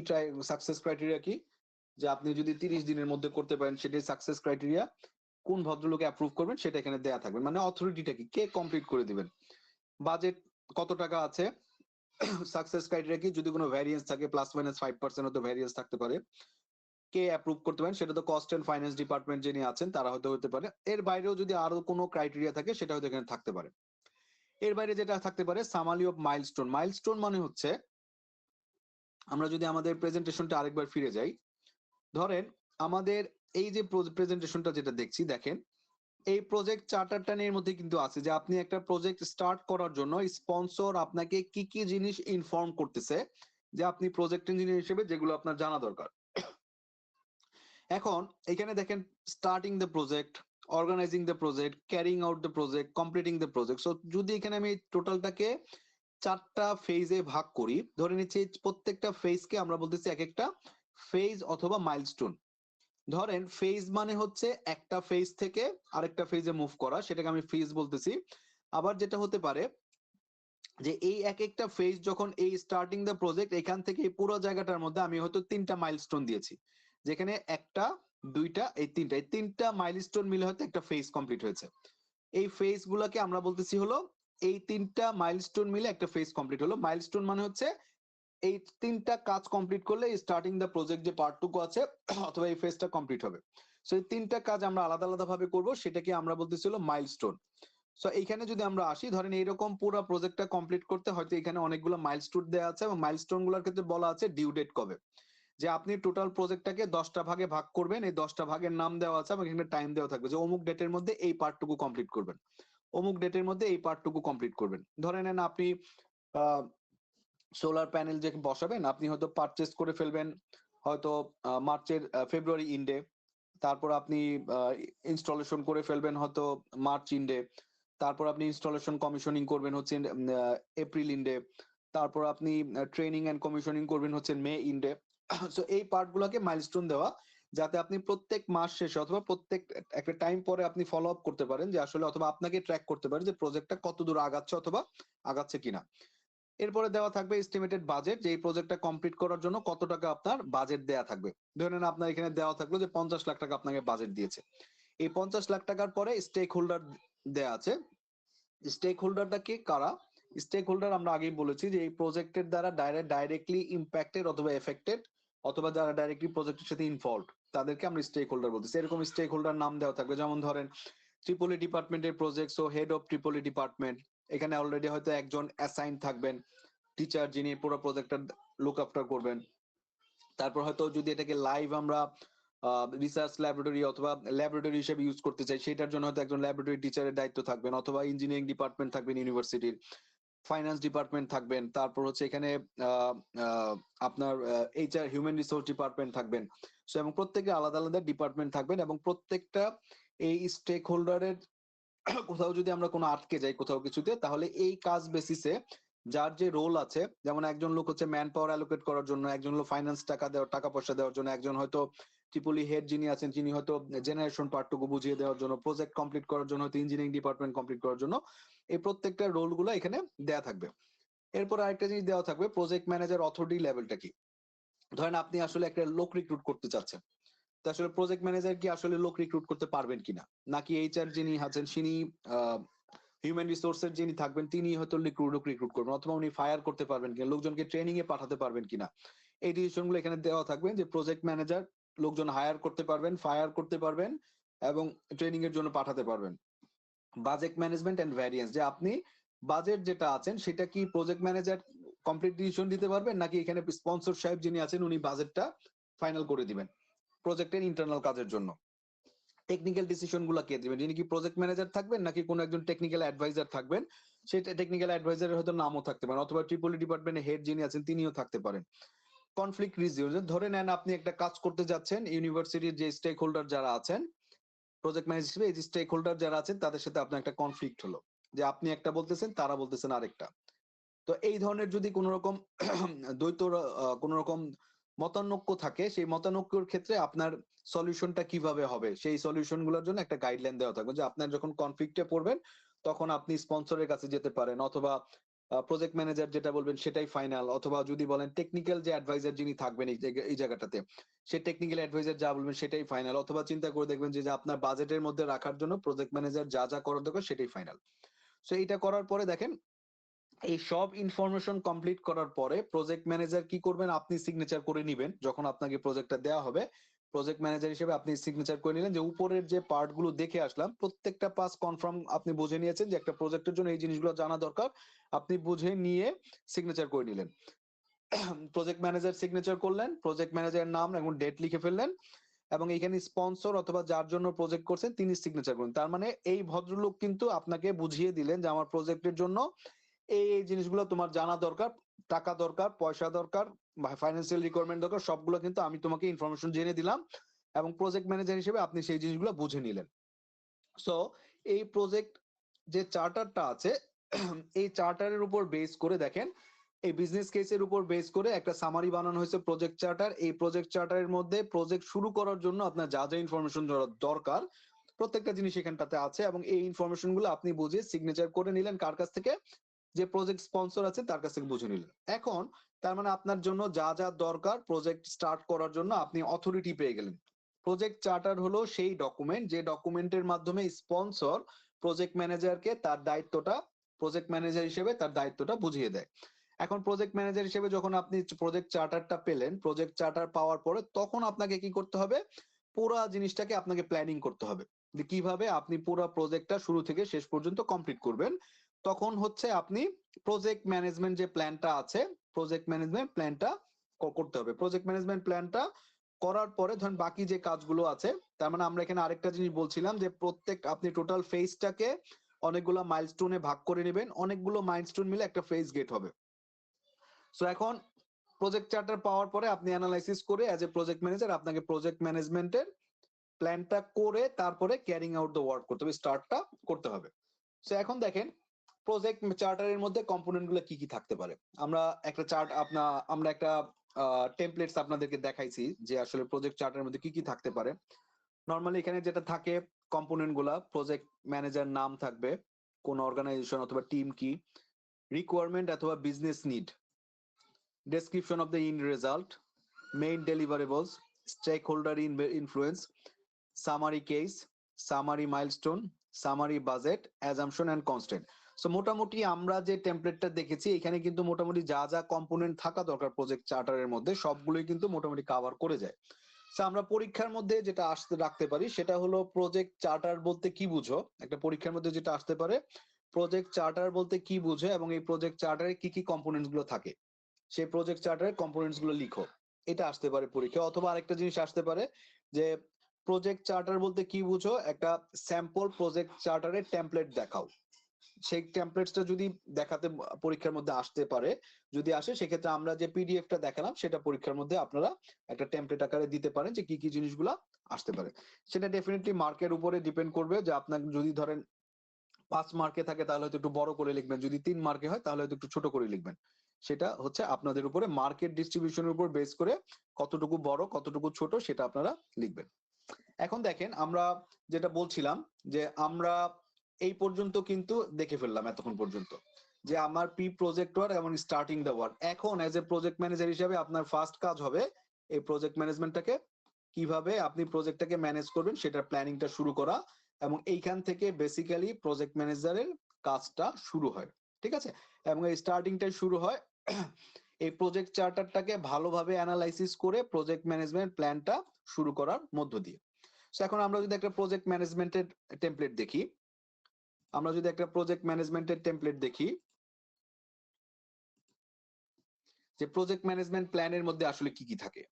সাকসেস ক্রাইটেরিয়া কি, যে আপনি যদি 30 দিনের মধ্যে করতে পারেন সেটাই সাকসেস ক্রাইটেরিয়া। কোন ভদ্রলোকে অ্যাপ্রুভ করবেন সেটা এখানে দেয়া থাকবে, মানে অথরিটিটা কি, কে কমপ্লিট করে দিবেন। বাজেট কত টাকা আছে, সাকসেস ক্রাইটেরিয়া কি, যদি কোনো ভ্যারিয়েন্স থাকে +- 5% হয়তো ভ্যারিয়েন্স থাকতে পারে। কে অ্যাপ্রুভ করতে পারেন, সেটা তো কস্ট এন্ড ফাইন্যান্স ডিপার্টমেন্ট যিনি আছেন তারা হয়তো হতে পারে। এর বাইরেও যদি আরো কোনো ক্রাইটেরিয়া থাকে সেটা হয়তো এখানে থাকতে পারে। এর বাইরে যেটা থাকতে পারে সামারি অফ মাইলস্টোন। মাইলস্টোন মানে হচ্ছে, আমরা যদি আমাদের প্রেজেন্টেশনটা আরেকবার ফিরে যাই, ধরেন আমাদের এই যে প্রেজেন্টেশনটা যেটা দেখছি, দেখেন এই প্রজেক্ট চার্টারটা এর মধ্যে কিন্তু আছে যে আপনি একটা প্রজেক্ট স্টার্ট করার জন্য স্পন্সর আপনাকে কি কি জিনিস ইনফর্ম করতেছে, যে আপনি প্রজেক্ট ইঞ্জিনিয়ার হিসেবে যেগুলো আপনার জানা দরকার। এখন এখানে দেখেন starting the project, organising the project, carrying out the project, completing the project. So যদি এখানে আমি টোটালটাকে 4টা ফেজে ভাগ করি, ধরে নিচ্ছি প্রত্যেকটা ফেজকে আমরা বলতেছি এক একটা ফেজ অথবা মাইলস্টোন। ধরেন ফেজ মানে হচ্ছে একটা ফেজ থেকে আরেকটা ফেজে মুভ করা, সেটাকে আমি ফেজ বলতেছি। আবার যেটা হতে পারে যে এই এক একটা ফেজ যখন এই স্টার্টিং দ্য প্রজেক্ট, এখান থেকে এই পুরো জায়গাটার মধ্যে আমি হয়তো 3টা মাইলস্টোন দিয়েছি, যেখানে একটা, দুইটা, এই তিনটা মাইলস্টোন মিলে হয়তো একটা ফেজ কমপ্লিট হয়েছে। এই ফেজ গুলাকে আমরা বলতেছি হলো, এই 3টা মাইলস্টোন মিলে একটা ফেজ কমপ্লিট হলো। মাইলস্টোন মানে হচ্ছে এই 3টা কাজ কমপ্লিট করলে স্টার্টিং দ্য প্রজেক্ট যে পার্টটুকু আছে অথবা এই ফেজটা কমপ্লিট হবে। সো এই 3টা কাজ আমরা আলাদা আলাদা ভাবে করবো, সেটাকে আমরা বলতেছি হলো মাইলস্টোন। সো এইখানে যদি আমরা আসি, ধরেন এইরকম পুরো প্রজেক্টটা কমপ্লিট করতে হয়তো এখানে অনেকগুলো মাইলস্টোন দেওয়া আছে, এবং মাইলস্টোন গুলোর ক্ষেত্রে বলা আছে ডিউ ডেট কবে, যে আপনি টোটাল প্রজেক্টটাকে 10টা ভাগে ভাগ করবেন, এই 10টা ভাগের নাম দেওয়া আছে এবং এখানে টাইম দেওয়া থাকবে যে অমুক ডেটের মধ্যে এই পার্টটুকু কমপ্লিট করবেন, অমুক ডেটের মধ্যে এই পার্টটুকু কমপ্লিট করবেন। ধরে নেন আপনি সোলার প্যানেল যে বসাবেন, আপনি হয়তো পারচেজ করে ফেলবেন হয়তো ফেব্রুয়ারি ইন্ডে, তারপর আপনি ইনস্টলেশন করে ফেলবেন হয়তো মার্চ ইন্ডে, তারপর আপনি ইনস্টলেশন কমিশনিং করবেন হচ্ছে এপ্রিল ইন্ডে, তারপর আপনি ট্রেনিং এন্ড কমিশনিং করবেন হচ্ছে মে ইন্ডে। সো এই পার্টগুলোকে মাইলস্টোন দেওয়া, যাতে আপনি প্রত্যেক মাস শেষে অথবা প্রত্যেক একটা টাইম পরে আপনি ফলো আপ করতে পারেন, যে আসলে অথবা আপনাকে ট্র্যাক করতে পারেন যে প্রজেক্টটা কত দূর আগাচ্ছে অথবা আগাচ্ছে কিনা। এরপরে দেওয়া থাকবে এস্টিমেটেড বাজেট, যে এই প্রজেক্টটা কমপ্লিট করার জন্য কত টাকা আপনার বাজেট দেয়া থাকবে। ধরে নেন আপনার এখানে দেওয়া থাকলো যে 50 লাখ টাকা আপনাকে বাজেট দিয়েছে। এই 50 লাখ টাকার পরে স্টেক হোল্ডার দেয়া আছে। স্টেক হোল্ডারটা কি কারা? স্টেক হোল্ডার আমরা আগেই বলেছি যে এই প্রজেক্টের দ্বারা ডাইরেক্টলি ইম্প্যাক্টেড অথবা এফেক্টেড, অথবা যারা ডাইরেক্টলি প্রজেক্টের সাথে ইনভলভড, তাদেরকে আমরা স্টেক হোল্ডার বলতেছি। এরকম স্টেক হোল্ডার নাম দেওয়া থাকবে, যেমন ধরেন ট্রিপলি ডিপার্টমেন্টের project, so head of Tripoli department, এখানে অলরেডি হয়তো একজন অ্যাসাইন থাকবেন টিচার, যিনি পুরো প্রজেক্টটা লুক আফটার করবেন। তারপর হয়তো যদি এটাকে লাইভ আমরা রিসার্চ ল্যাবরেটরি অথবা ল্যাবরেটরি হিসেবে ইউজ করতে চাই, সেটার জন্য হয়তো একজন ল্যাবরেটরি টিচারের দায়িত্ব থাকবেন, অথবা ইঞ্জিনিয়ারিং ডিপার্টমেন্ট থাকবেন ইউনিভার্সিটির, ফাইন্যান্স ডিপার্টমেন্ট থাকবেন, তারপর হচ্ছে এখানে আপনার এইচআর হিউম্যান রিসোর্স ডিপার্টমেন্ট থাকবেন। সো এবং প্রত্যেকে আলাদা আলাদা ডিপার্টমেন্ট থাকবেন, এবং প্রত্যেকটা এই স্টেক হোল্ডারের কোথাও যদি আমরা কোনো আটকে যাই কোথাও কিছুতে, তাহলে এই কাজ বেসিসে যার যে রোল আছে, যেমন একজন লোক হচ্ছে ম্যান পাওয়ার অ্যালোকেট করার জন্য, একজন লোক ফাইন্যান্স টাকা পয়সা দেওয়ার জন্য, একজন হয়তো ট্রিপলি হেড যিনি আছেন তিনি হয়তো জেনারেশন পার্টটুকু বুঝিয়ে দেওয়ার জন্য, প্রজেক্ট কমপ্লিট করার জন্য হয়তো ইঞ্জিনিয়ারিং ডিপার্টমেন্ট কমপ্লিট করার জন্য, এই প্রত্যেকটা রোল গুলো এখানে দেয়া থাকবে। এরপর আরেকটা জিনিস দেওয়া থাকবে, প্রজেক্ট ম্যানেজার অথরিটি লেভেলটা কি। ধরেন আপনি আসলে একটা লোক রিক্রুট করতে চাচ্ছেন, তো আসলে প্রজেক্ট ম্যানেজার কি আসলে লোক রিক্রুট করতে পারবেন কিনা, নাকি এইচআর যিনি আছেন তিনি হিউম্যান রিসোর্সের যিনি থাকবেন তিনি হয়তো লোক রিক্রুট করবেন, অথবা উনি ফায়ার করতে পারবেন কিনা, লোকজনকে ট্রেনিং এ পাঠাতে পারবেন কিনা। এই ডিসিশন গুলো এখানে দেওয়া থাকবে, যে প্রজেক্ট ম্যানেজার লোকজন হায়ার করতে পারবেন, ফায়ার করতে পারবেন এবং ট্রেনিং এর জন্য পাঠাতে পারবেন। বাজেট ম্যানেজমেন্ট এন্ড ভ্যারিয়েন্স, যে আপনি বাজেট যেটা আছেন সেটা কি প্রজেক্ট ম্যানেজার কমপ্লিট ডিসিশন দিতে পারবেন, নাকি এখানে স্পন্সর সাহেব যিনি আছেন উনি বাজেটটা ফাইনাল করে দিবেন প্রজেক্টের ইন্টারনাল কাজের জন্য। টেকনিক্যাল ডিসিশন গুলা কে দিবেন, যিনি কি প্রজেক্ট ম্যানেজার থাকবেন নাকি কোনো একজন টেকনিক্যাল অ্যাডভাইজার থাকবেন, সেটা টেকনিক্যাল অ্যাডভাইজারের হয়তো নামও থাকতে পারেন, অথবা ট্রিপলি ডিপার্টমেন্টের হেড যিনি আছেন তিনিও থাকতে পারেন। কনফ্লিক্ট রিজিউন, ধরে নেন আপনি একটা কাজ করতে যাচ্ছেন, ইউনিভার্সিটির যে স্টেক হোল্ডার যারা আছেন প্রজেক্ট ম্যানেজার হিসেবে, এই যে স্টেক হোল্ডার যারা আছেন তাদের সাথে আপনার একটা কনফ্লিক্ট হলো, যে আপনি একটা বলতেছেন তারা বলতেছেন আরেকটা। তো এই ধরনের যদি কোন রকম দ্বৈত কোন রকম মতানৈক্য থাকে, সেই মতানৈক্যর ক্ষেত্রে আপনার সলিউশনটা কিভাবে হবে, সেই সলিউশন গুলোর জন্য একটা গাইডলাইন দেওয়া থাকবে, যে আপনার যখন কনফ্লিক্টে পড়বেন তখন আপনি স্পন্সরের কাছে যেতে পারেন, অথবা প্রজেক্ট ম্যানেজার যেটা বলবেন সেটাই ফাইনাল, অথবা যদি বলেন টেকনিক্যাল যে অ্যাডভাইজার যিনি থাকবেন এই জায়গাটাতে, সে টেকনিক্যাল অ্যাডভাইজার যা বলবেন সেটাই ফাইনাল, অথবা চিন্তা করে দেখবেন যে আপনার বাজেটের মধ্যে রাখার জন্য প্রজেক্ট ম্যানেজার যা যা করার দরকার সেটাই ফাইনাল। সো এটা করার পরে দেখেন এই সব ইনফরমেশন কমপ্লিট করার পরে প্রজেক্ট ম্যানেজার কি করবেন, আপনি সিগনেচার করে নিবেন। যখন আপনাকে প্রজেক্টটা দেওয়া হবে, প্রজেক্ট ম্যানেজার হিসেবে আপনি সিগনেচার করে নিলেন যে উপরের যে পার্ট গুলো দেখে আসলাম প্রত্যেকটা পাস কনফার্ম আপনি বুঝে নিয়েছেন যে একটা প্রজেক্টের জন্য এই জিনিসগুলো জানা দরকার, আপনি বুঝে নিয়ে সিগনেচার করে নিলেন। প্রজেক্ট ম্যানেজার সিগনেচার করলেন, প্রজেক্ট ম্যানেজারের নাম এবং ডেট লিখে ফেললেন, এবং এখানে স্পন্সর অথবা যার জন্য প্রজেক্ট করছেন তিনি সিগনেচার করুন। তার মানে এই ভদ্রলোক কিন্তু আপনাকে বুঝিয়ে দিলেন যে আমার প্রজেক্টের জন্য এই জিনিসগুলো তোমার জানা দরকার, টাকা দরকার, পয়সা দরকার, ফাইন্যান্সিয়াল রিকোয়ারমেন্ট দরকার, সবগুলো কিন্তু আমি তোমাকে ইনফরমেশন জেনে দিলাম এবং প্রজেক্ট ম্যানেজার হিসেবে আপনি সেই জিনিসগুলো বুঝে নিলেন। সো এই প্রজেক্ট যে চার্টারটা আছে এই চার্টারের উপর বেস করে দেখেন, এই বিজনেস কেসের উপর বেস করে একটা সামারি বানানো হয়েছে প্রজেক্ট চার্টার। এই প্রজেক্ট চার্টারের মধ্যে প্রজেক্ট শুরু করার জন্য আপনার যা যা ইনফরমেশন দরকার প্রত্যেকটা জিনিস এখানটাতে আছে, এবং এই ইনফরমেশন গুলো আপনি বুঝে সিগনেচার করে নিলেন কার কাছ থেকে, যে প্রজেক্ট স্পন্সর আছে তার কাছ থেকে বুঝে নিলেন। এখন তার মানে আপনার জন্য যা যা দরকার প্রজেক্ট স্টার্ট করার জন্য আপনি অথরিটি পেয়ে গেলেন। প্রজেক্ট চার্টার হলো সেই ডকুমেন্ট যে ডকুমেন্টের মাধ্যমে স্পন্সর প্রজেক্ট ম্যানেজারকে তার দায়িত্বটা, প্রজেক্ট ম্যানেজার হিসেবে তার দায়িত্বটা বুঝিয়ে দেয়। এখন প্রজেক্ট ম্যানেজার হিসেবে যখন আপনি প্রজেক্ট চার্টারটা পেলেন, প্রজেক্ট চার্টার পাওয়ার পরে তখন আপনাকে কি করতে হবে, পুরো জিনিসটাকে আপনাকে প্ল্যানিং করতে হবে যে কিভাবে আপনি পুরো প্রজেক্টটা শুরু থেকে শেষ পর্যন্ত কমপ্লিট করবেন। তখন হচ্ছে আপনি প্রজেক্ট ম্যানেজমেন্ট যে প্ল্যানটা আছে, প্রজেক্ট ম্যানেজমেন্ট প্ল্যানটা করতে হবে। প্রজেক্ট ম্যানেজমেন্ট প্ল্যানটা করার পরে ধরেন বাকি যে কাজগুলো আছে, তার মানে আমরা এখানে আরেকটা জিনিস বলছিলাম যে প্রত্যেক আপনি টোটাল ফেজটাকে অনেকগুলো মাইলস্টোনে ভাগ করে নেবেন, অনেকগুলো মাইলস্টোন মিলে একটা ফেজ গেট হবে। সো এখন প্রজেক্ট চার্টার পাওয়ার পরে আপনি অ্যানালাইসিস করে অ্যাজ এ প্রজেক্ট ম্যানেজার আপনাকে প্রজেক্ট ম্যানেজমেন্টের প্ল্যানটা করে তারপরে ক্যারিং আউট দ্য ওয়ার্ক করতে হবে, স্টার্টটা করতে হবে। সো এখন দেখেন প্রজেক্ট চার্টারের মধ্যে কম্পোনেন্ট গুলো কি কি থাকতে পারে। আমরা একটা চার্ট আমরা একটা টেমপ্লেটস আপনাদেরকে দেখাইছি যে আসলে প্রজেক্ট চার্টারের মধ্যে কি কি থাকতে পারে। নরমালি এখানে যেটা থাকে কম্পোনেন্ট গুলা, প্রজেক্ট ম্যানেজার নাম থাকবে, কোন অর্গানাইজেশন অথবা টিম কি, রিকোয়ারমেন্ট অথবা business need, description of the end result, main deliverables, stakeholder influence, summary case, summary milestone, summary budget, assumption and constant. So মোটামুটি আমরা যে টেমপ্লেটটা দেখেছি এখানে কিন্তু মোটামুটি যা যা কম্পোনেন্ট থাকা দরকার প্রজেক্ট চার্টারের মধ্যে সবগুলোই কিন্তু মোটামুটি কভার করে যায়। সো আমরা পরীক্ষার মধ্যে যেটা আসতে রাখতে পারি সেটা হলো প্রজেক্ট চার্টার বলতে কি বুঝো, একটা পরীক্ষার মধ্যে যেটা আসতে পারে প্রজেক্ট চার্টার বলতে কি বুঝো এবং এই প্রজেক্ট চার্টারে কি কি কম্পোনেন্টস গুলো থাকে, সেই প্রজেক্ট চার্টারের কম্পোনেন্টস গুলো লিখো, এটা আসতে পারে পরীক্ষা। অথবা আরেকটা জিনিস আসতে পারে যে প্রজেক্ট চার্টার বলতে কি বুঝো, একটা স্যাম্পল প্রজেক্ট চার্টারের টেমপ্লেট দেখাও। সেই টেমপ্লেটসটা যদি দেখাতে পরীক্ষার মধ্যে আসতে পারে, যদি আসে সেক্ষেত্রে আমরা যে পিডিএফটা দেখালাম সেটা পরীক্ষার মধ্যে আপনারা একটা টেমপ্লেট আকারে দিতে পারেন যে কি কি জিনিসগুলা আসতে পারে। সেটা ডেফিনেটলি মার্কের উপরে ডিপেন্ড করবে, যে আপনার যদি ধরেন 5 মার্কে থাকে তাহলে হয়তো একটু বড় করে লিখবেন, যদি 3 মার্কে হয় তাহলে হয়তো একটু ছোট করে লিখবেন। সেটা হচ্ছে আপনাদের উপরে মার্কেট ডিস্ট্রিবিউশনের উপর বেস করে কতটুকু বড় কতটুকু ছোট সেটা আপনারা লিখবেন। এখন দেখেন আমরা যেটা বলছিলাম যে আমরা এই পর্যন্ত কিন্তু দেখে ফেললাম এতক্ষণ পর্যন্ত যে আমার প্রি প্রজেক্ট ওয়ার্ক এবং স্টার্টিং দ্য ওয়ার্ক। এখন এজ এ প্রজেক্ট ম্যানেজার হিসেবে আপনার ফার্স্ট কাজ হবে এই প্রজেক্ট ম্যানেজমেন্টটাকে কিভাবে আপনি প্রজেক্টটাকে ম্যানেজ করবেন সেটার প্ল্যানিংটা শুরু করা, এবং এইখান থেকে বেসিক্যালি প্রজেক্ট ম্যানেজারের কাজটা শুরু হয়। ঠিক আছে, এবং এই স্টার্টিংটাই শুরু হয় এই প্রজেক্ট চার্টারটাকে ভালোভাবে অ্যানালাইসিস করে প্রজেক্ট ম্যানেজমেন্ট প্ল্যানটা শুরু করার মধ্য দিয়ে। সো এখন আমরা যদি একটা প্রজেক্ট ম্যানেজমেন্টের টেমপ্লেট দেখি, আমরা যদি একটা প্রজেক্ট ম্যানেজমেন্টের টেমপ্লেট দেখি যে প্রজেক্ট ম্যানেজমেন্ট প্ল্যানের মধ্যে আসলে কি কি থাকে।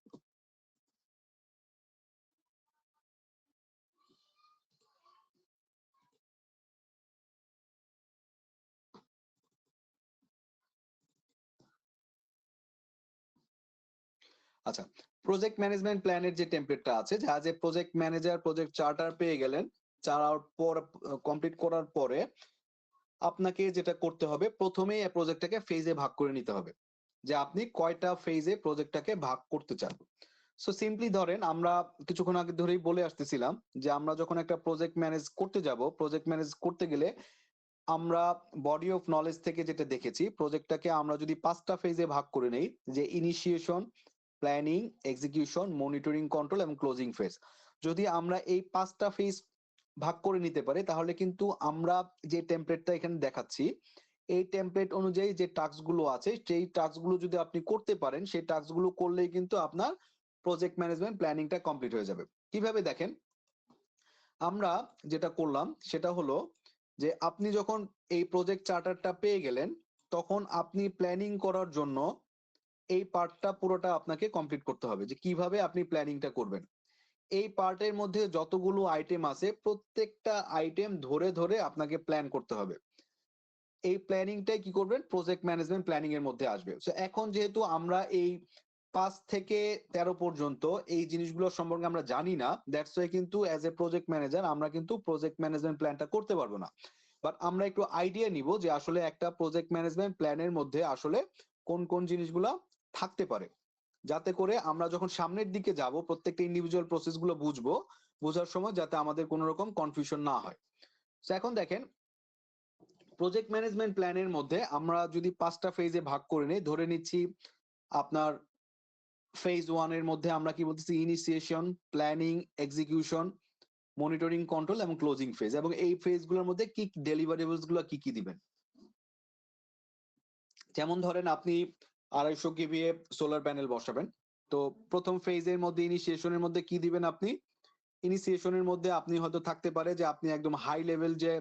আচ্ছা, প্রজেক্ট ম্যানেজমেন্ট প্ল্যানের যে টেমপ্লেটটা আছে, যা যে প্রজেক্ট ম্যানেজার প্রজেক্ট চার্টার পেয়ে গেলেন, চালার পর কমপ্লিট করার পরে আপনাকে যেটা করতে হবে প্রথমেই এই প্রজেক্টটাকে ফেজে ভাগ করে নিতে হবে, যে আপনি কয়টা ফেজে প্রজেক্টটাকে ভাগ করতে চান। সো সিম্পলি ধরেন আমরা কিছুক্ষণ আগে ধরেই বলে আসতেছিলাম যে আমরা যখন একটা প্রজেক্ট ম্যানেজ করতে যাব, প্রজেক্ট ম্যানেজ করতে গেলে আমরা বডি অফ নলেজ থেকে যেটা দেখেছি প্রজেক্টটাকে আমরা যদি 5টা ফেজে ভাগ করে নেই, যে initiation, planning, execution, monitoring, control এবং ক্লোজিং ফেজ, যদি আমরা এই 5টা ফেজ ভাগ করে নিতে পারি তাহলে কিন্তু আমরা যে টেমপ্লেটটা এখানে দেখাচ্ছি এই টেমপ্লেট অনুযায়ী যে টাস্ক গুলো আছে সেই টাস্ক গুলো যদি আপনি করতে পারেন, সেই টাস্ক গুলো করলেই কিন্তু আপনার প্রজেক্ট ম্যানেজমেন্ট প্ল্যানিংটা কমপ্লিট হয়ে যাবে। কিভাবে দেখেন, আমরা যেটা করলাম সেটা হলো যে আপনি যখন এই প্রজেক্ট চার্টারটা পেয়ে গেলেন, তখন আপনি প্ল্যানিং করার জন্য এই পার্টটা পুরোটা আপনাকে কমপ্লিট করতে হবে, যে কিভাবে আপনি প্ল্যানিংটা করবেন। এই পার্টের মধ্যে যতগুলো আইটেম আছে প্রত্যেকটা আইটেম ধরে ধরে আপনাকে প্ল্যান করতে হবে। এই প্ল্যানিংটাই কি করবেন, প্রজেক্ট ম্যানেজমেন্ট প্ল্যানিং এর মধ্যে আসবে। সো এখন যেহেতু আমরা এই 5 থেকে 13 পর্যন্ত এই জিনিসগুলো সম্পর্কে আমরা জানি না, দ্যাটস ওয়াই কিন্তু অ্যাজ এ প্রজেক্ট ম্যানেজার আমরা কিন্তু প্রজেক্ট ম্যানেজমেন্ট প্ল্যানটা করতে পারবো না। বাট আমরা একটু আইডিয়া নিব যে আসলে একটা প্রজেক্ট ম্যানেজমেন্ট প্ল্যানের মধ্যে আসলে কোন কোন জিনিসগুলো থাকতে পারে, যাতে করে আমরা যখন সামনের দিকে যাব প্রত্যেকটা ইন্ডিভিজুয়াল প্রসেস গুলো বুঝবো, বোঝার সময় যাতে আমাদের কোনো রকম কনফিউশন না হয়। তো এখন দেখেন, প্রজেক্ট ম্যানেজমেন্ট প্ল্যানের মধ্যে আমরা যদি 5টা ফেজে ভাগ করে নেই, ধরে নিচ্ছি আপনার ফেজ 1 এর মধ্যে আমরা কি বলতেছি, initiation, planning, execution, monitoring, control এবং ক্লোজিং ফেজ। এবং এই ফেজগুলোর মধ্যে কি ডেলিভারেবলস গুলো কি কি দিবেন। যেমন ধরেন আপনি 250 কেভিএ সোলার প্যানেল বসাবেন, তো প্রথম ফেজের মধ্যে ইনিশিয়েশনের মধ্যে কি দিবেন আপনি, ইনিশিয়েশনের মধ্যে আপনি হয়তো থাকতে পারে যে আপনি একদম হাই লেভেল যে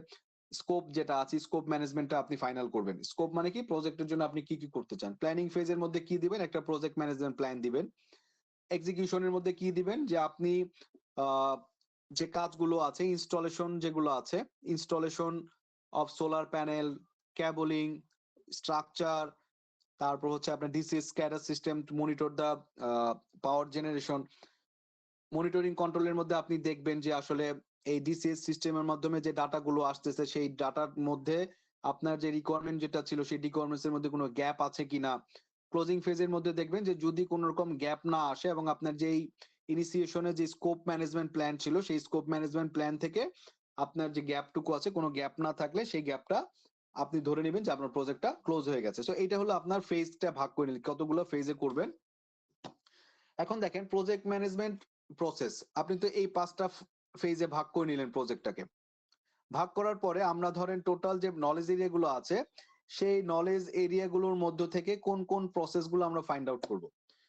স্কোপ যেটা আছে, স্কোপ ম্যানেজমেন্টটা আপনি ফাইনাল করবেন। স্কোপ মানে কি, প্রজেক্টের জন্য আপনি কি কি করতে চান। প্ল্যানিং ফেজের মধ্যে কি দিবেন, একটা প্রজেক্ট ম্যানেজমেন্ট প্ল্যান দিবেন। এক্সিকিউশনের মধ্যে কি দিবেন, যে আপনি আহ, যে কাজগুলো আছে, ইনস্টলেশন যেগুলো আছে, installation of solar panel, cabling, structure, তারপর হচ্ছে আপনার DC SCADA system to monitor the power generation. Monitoring কন্ট্রোলের মধ্যে আপনি দেখবেন যে আসলে এই ডিসিএস সিস্টেমের মাধ্যমে যে ডাটাগুলো আসতেছে, সেই ডাটার মধ্যে আপনার যে রিকোয়ারমেন্ট যেটা ছিল সেই রিকোয়ারমেন্টস এর মধ্যে কোনো গ্যাপ আছে কিনা। ক্লোজিং ফেজের মধ্যে দেখবেন যে যদি কোনো রকম গ্যাপ না আসে এবং আপনার যেই ইনিশিয়েশনে যে স্কোপ ম্যানেজমেন্ট প্ল্যান ছিল, সেই স্কোপ ম্যানেজমেন্ট প্ল্যান থেকে আপনার যে গ্যাপটুকু আছে, কোনো গ্যাপ না থাকলে সেই গ্যাপটা আপনি ধরে নেবেন যে আপনার প্রজেক্টটা ক্লোজ হয়ে গেছে। সো এটা হলো আপনার ফেজটা ভাগ করে নিলেন, কতগুলো ফেজে করবেন। এখন দেখেন প্রজেক্ট ম্যানেজমেন্ট প্রসেস, আপনি তো এই 5টা ফেজে ভাগ করে নিলেন প্রজেক্টটাকে। ভাগ করার পরে আমরা ধরেন টোটাল যে নলেজ এরিয়া গুলো আছে, সেই নলেজ এরিয়া গুলোর মধ্য থেকে কোন কোন প্রসেস গুলো আমরা ফাইন্ড আউট করব।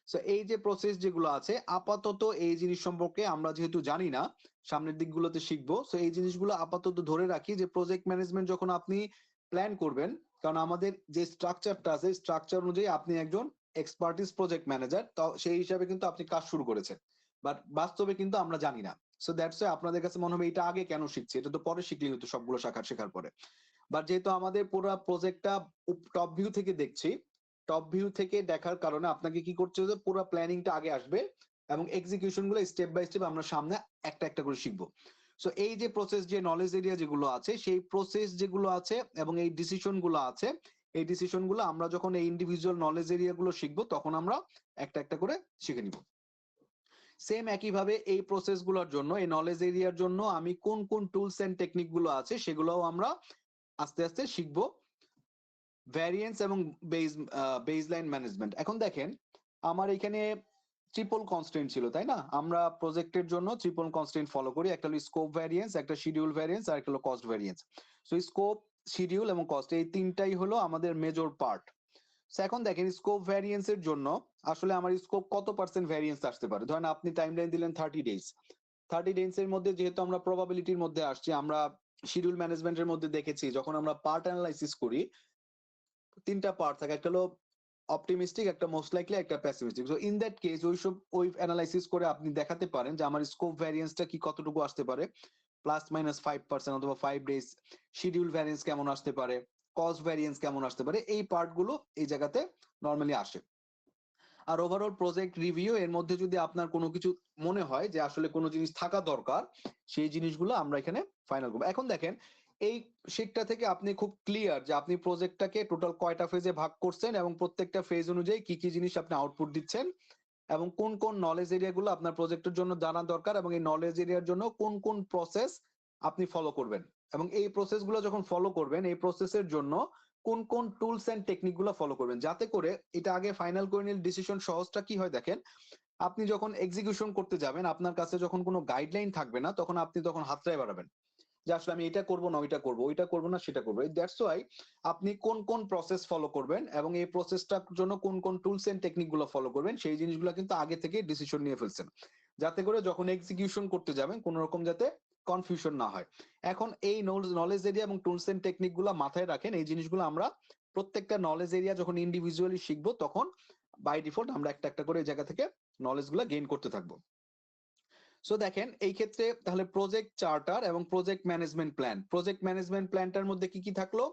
সো এই যে প্রসেস যেগুলো আছে, আপাতত এই জিনিস সম্পর্কে আমরা যেহেতু জানি না, সামনের দিকগুলোতে শিখবো। সো এই জিনিসগুলো আপাতত ধরে রাখি যে প্রজেক্ট ম্যানেজমেন্ট যখন আপনি প্ল্যান করবেন, কারণ আমাদের যে স্ট্রাকচারটা আছে, স্ট্রাকচার অনুযায়ী আপনি একজন এক্সপার্টিস প্রজেক্ট ম্যানেজার, তো সেই হিসাবে কিন্তু আপনি কাজ শুরু করেছেন, বাট বাস্তবে কিন্তু আমরা জানি না। সো দ্যাটস ওয়াই আপনাদের কাছে মনে হবে এটা আগে কেন শিখছি, এটা তো পরে শিখলেই হতো সবগুলো শাখা শেখার পরে। বাট যেহেতু আমাদের পুরো প্রজেক্টটা টপ ভিউ থেকে দেখছি, টপ ভিউ থেকে দেখার কারণে আপনাকে কি করতে হবে, পুরো প্ল্যানিংটা আগে আসবে এবং এক্সিকিউশন গুলো স্টেপ বাই স্টেপ আমরা সামনে একটা একটা করে শিখবো। সো এই যে প্রসেস, যে নলেজ এরিয়া যেগুলো আছে, সেই প্রসেস যেগুলো আছে এবং এই ডিসিশন গুলো আছে, এই ডিসিশন গুলো আমরা যখন এই ইন্ডিভিজুয়াল নলেজ এরিয়া গুলো শিখবো, তখন আমরা একটা একটা করে শিখে নিব। সেম একইভাবে এই প্রসেস গুলোর জন্য, এই নলেজ এরিয়ার জন্য আমি কোন কোন টুলস এন্ড টেকনিক গুলো আছে সেগুলোও আমরা আস্তে আস্তে শিখবো। ভ্যারিয়েন্স এবং বেসলাইন ম্যানেজমেন্ট। এখন দেখেন, আমার এখানে ট্রিপল কনস্ট্রেন্ট ছিল, তাই না। আমরা প্রজেক্টের জন্য ট্রিপল কনস্ট্রেন্ট ফলো করি, একটা হলো স্কোপ ভ্যারিয়েন্স, একটা শিডিউল ভ্যারিয়েন্স, আর একটা হলো cost variance. So scope, schedule এবং কস্ট, এই তিনটাই হলো আমাদের মেজর পার্ট। এখন দেখেন স্কোপ ভ্যারিয়েন্স এর জন্য আসলে আমার স্কোপ কত পার্সেন্ট ভ্যারিয়েন্স আসতে পারে। ধরেন আপনি টাইমলাইন দিলেন 30 ডেজ, 30 ডেজ এর মধ্যে যেহেতু আমরা প্রবাবিলিটির মধ্যে আসছি, আমরা শিডিউল ম্যানেজমেন্টের মধ্যে দেখেছি যখন আমরা পার্ট অ্যানালাইসিস করি, 3টা পার্ট থাকে, একটা হলো অপটিমিস্টিক, একটা মোস্ট লাইকলি, একটা pessimistic. So in that case ওই অ্যানালাইসিস করে আপনি দেখাতে পারেন যে আমার স্কোপ ভ্যারিয়েন্সটা কি কতটুকু আসতে পারে, +-5% অথবা 5 ডেজ। শিডিউল ভ্যারিয়েন্স কেমন আসতে পারে, কস্ট ভ্যারিয়েন্স কেমন আসতে পারে, এই পার্টগুলো এই জায়গাতে নরমালি আসে। আর ওভারঅল প্রজেক্ট রিভিউ এর মধ্যে যদি আপনার কোনো কিছু মনে হয় যে আসলে কোনো জিনিস থাকা দরকার, সেই জিনিসগুলো আমরা এখানে ফাইনাল করবো। এখন দেখেন এই শিটটা থেকে আপনি খুব ক্লিয়ার যে আপনি প্রজেক্টটাকে টোটাল কয়টা ফেজে ভাগ করছেন এবং প্রত্যেকটা ফেজ অনুযায়ী কি কি জিনিস আপনি আউটপুট দিচ্ছেন এবং কোন কোন নলেজ এরিয়াগুলো আপনার প্রজেক্টের জন্য জানা দরকার এবং এই নলেজ এরিয়ার জন্য কোন কোন প্রসেস আপনি ফলো করবেন। এবং এই প্রসেসগুলো যখন ফলো করবেন, এই প্রসেসের জন্য কোন কোন টুলস এন্ড টেকনিক গুলো ফলো করবেন, যাতে করে এটা আগে ফাইনাল করে নিলে ডিসিশন সহজটা কি হয় দেখেন, আপনি যখন এক্সিকিউশন করতে যাবেন, আপনার কাছে যখন কোনো গাইডলাইন থাকবে না, তখন আপনি তখন হাতটাই বাড়াবেন যে আসলে আমি এটা করব না ওইটা করব, ওইটা করব না সেটা করব। দ্যাটস ওয়াই আপনি কোন কোন প্রসেস ফলো করবেন এবং এই প্রসেসটার জন্য কোন কোন টুলস এন্ড টেকনিক গুলো ফলো করবেন সেই জিনিসগুলো কিন্তু আগে থেকে ডিসিশন নিয়ে ফেলছেন, যাতে করে যখন এক্সিকিউশন করতে যাবেন কোন রকম যাতে কনফিউশন না হয়। এখন এই নলেজ এরিয়া এবং টুলস এন্ড টেকনিক গুলো মাথায় রাখেন। এই জিনিসগুলো আমরা প্রত্যেকটা নলেজ এরিয়া যখন ইন্ডিভিজুয়ালি শিখবো তখন বাই ডিফল্ট আমরা একটা একটা করে এই জায়গা থেকে নলেজ গুলা গেইন করতে থাকবো। সো দেখেন এই ক্ষেত্রে তাহলে প্রজেক্ট চার্টার এবং project management plan, project management প্ল্যানটার মধ্যে কি কি থাকলো,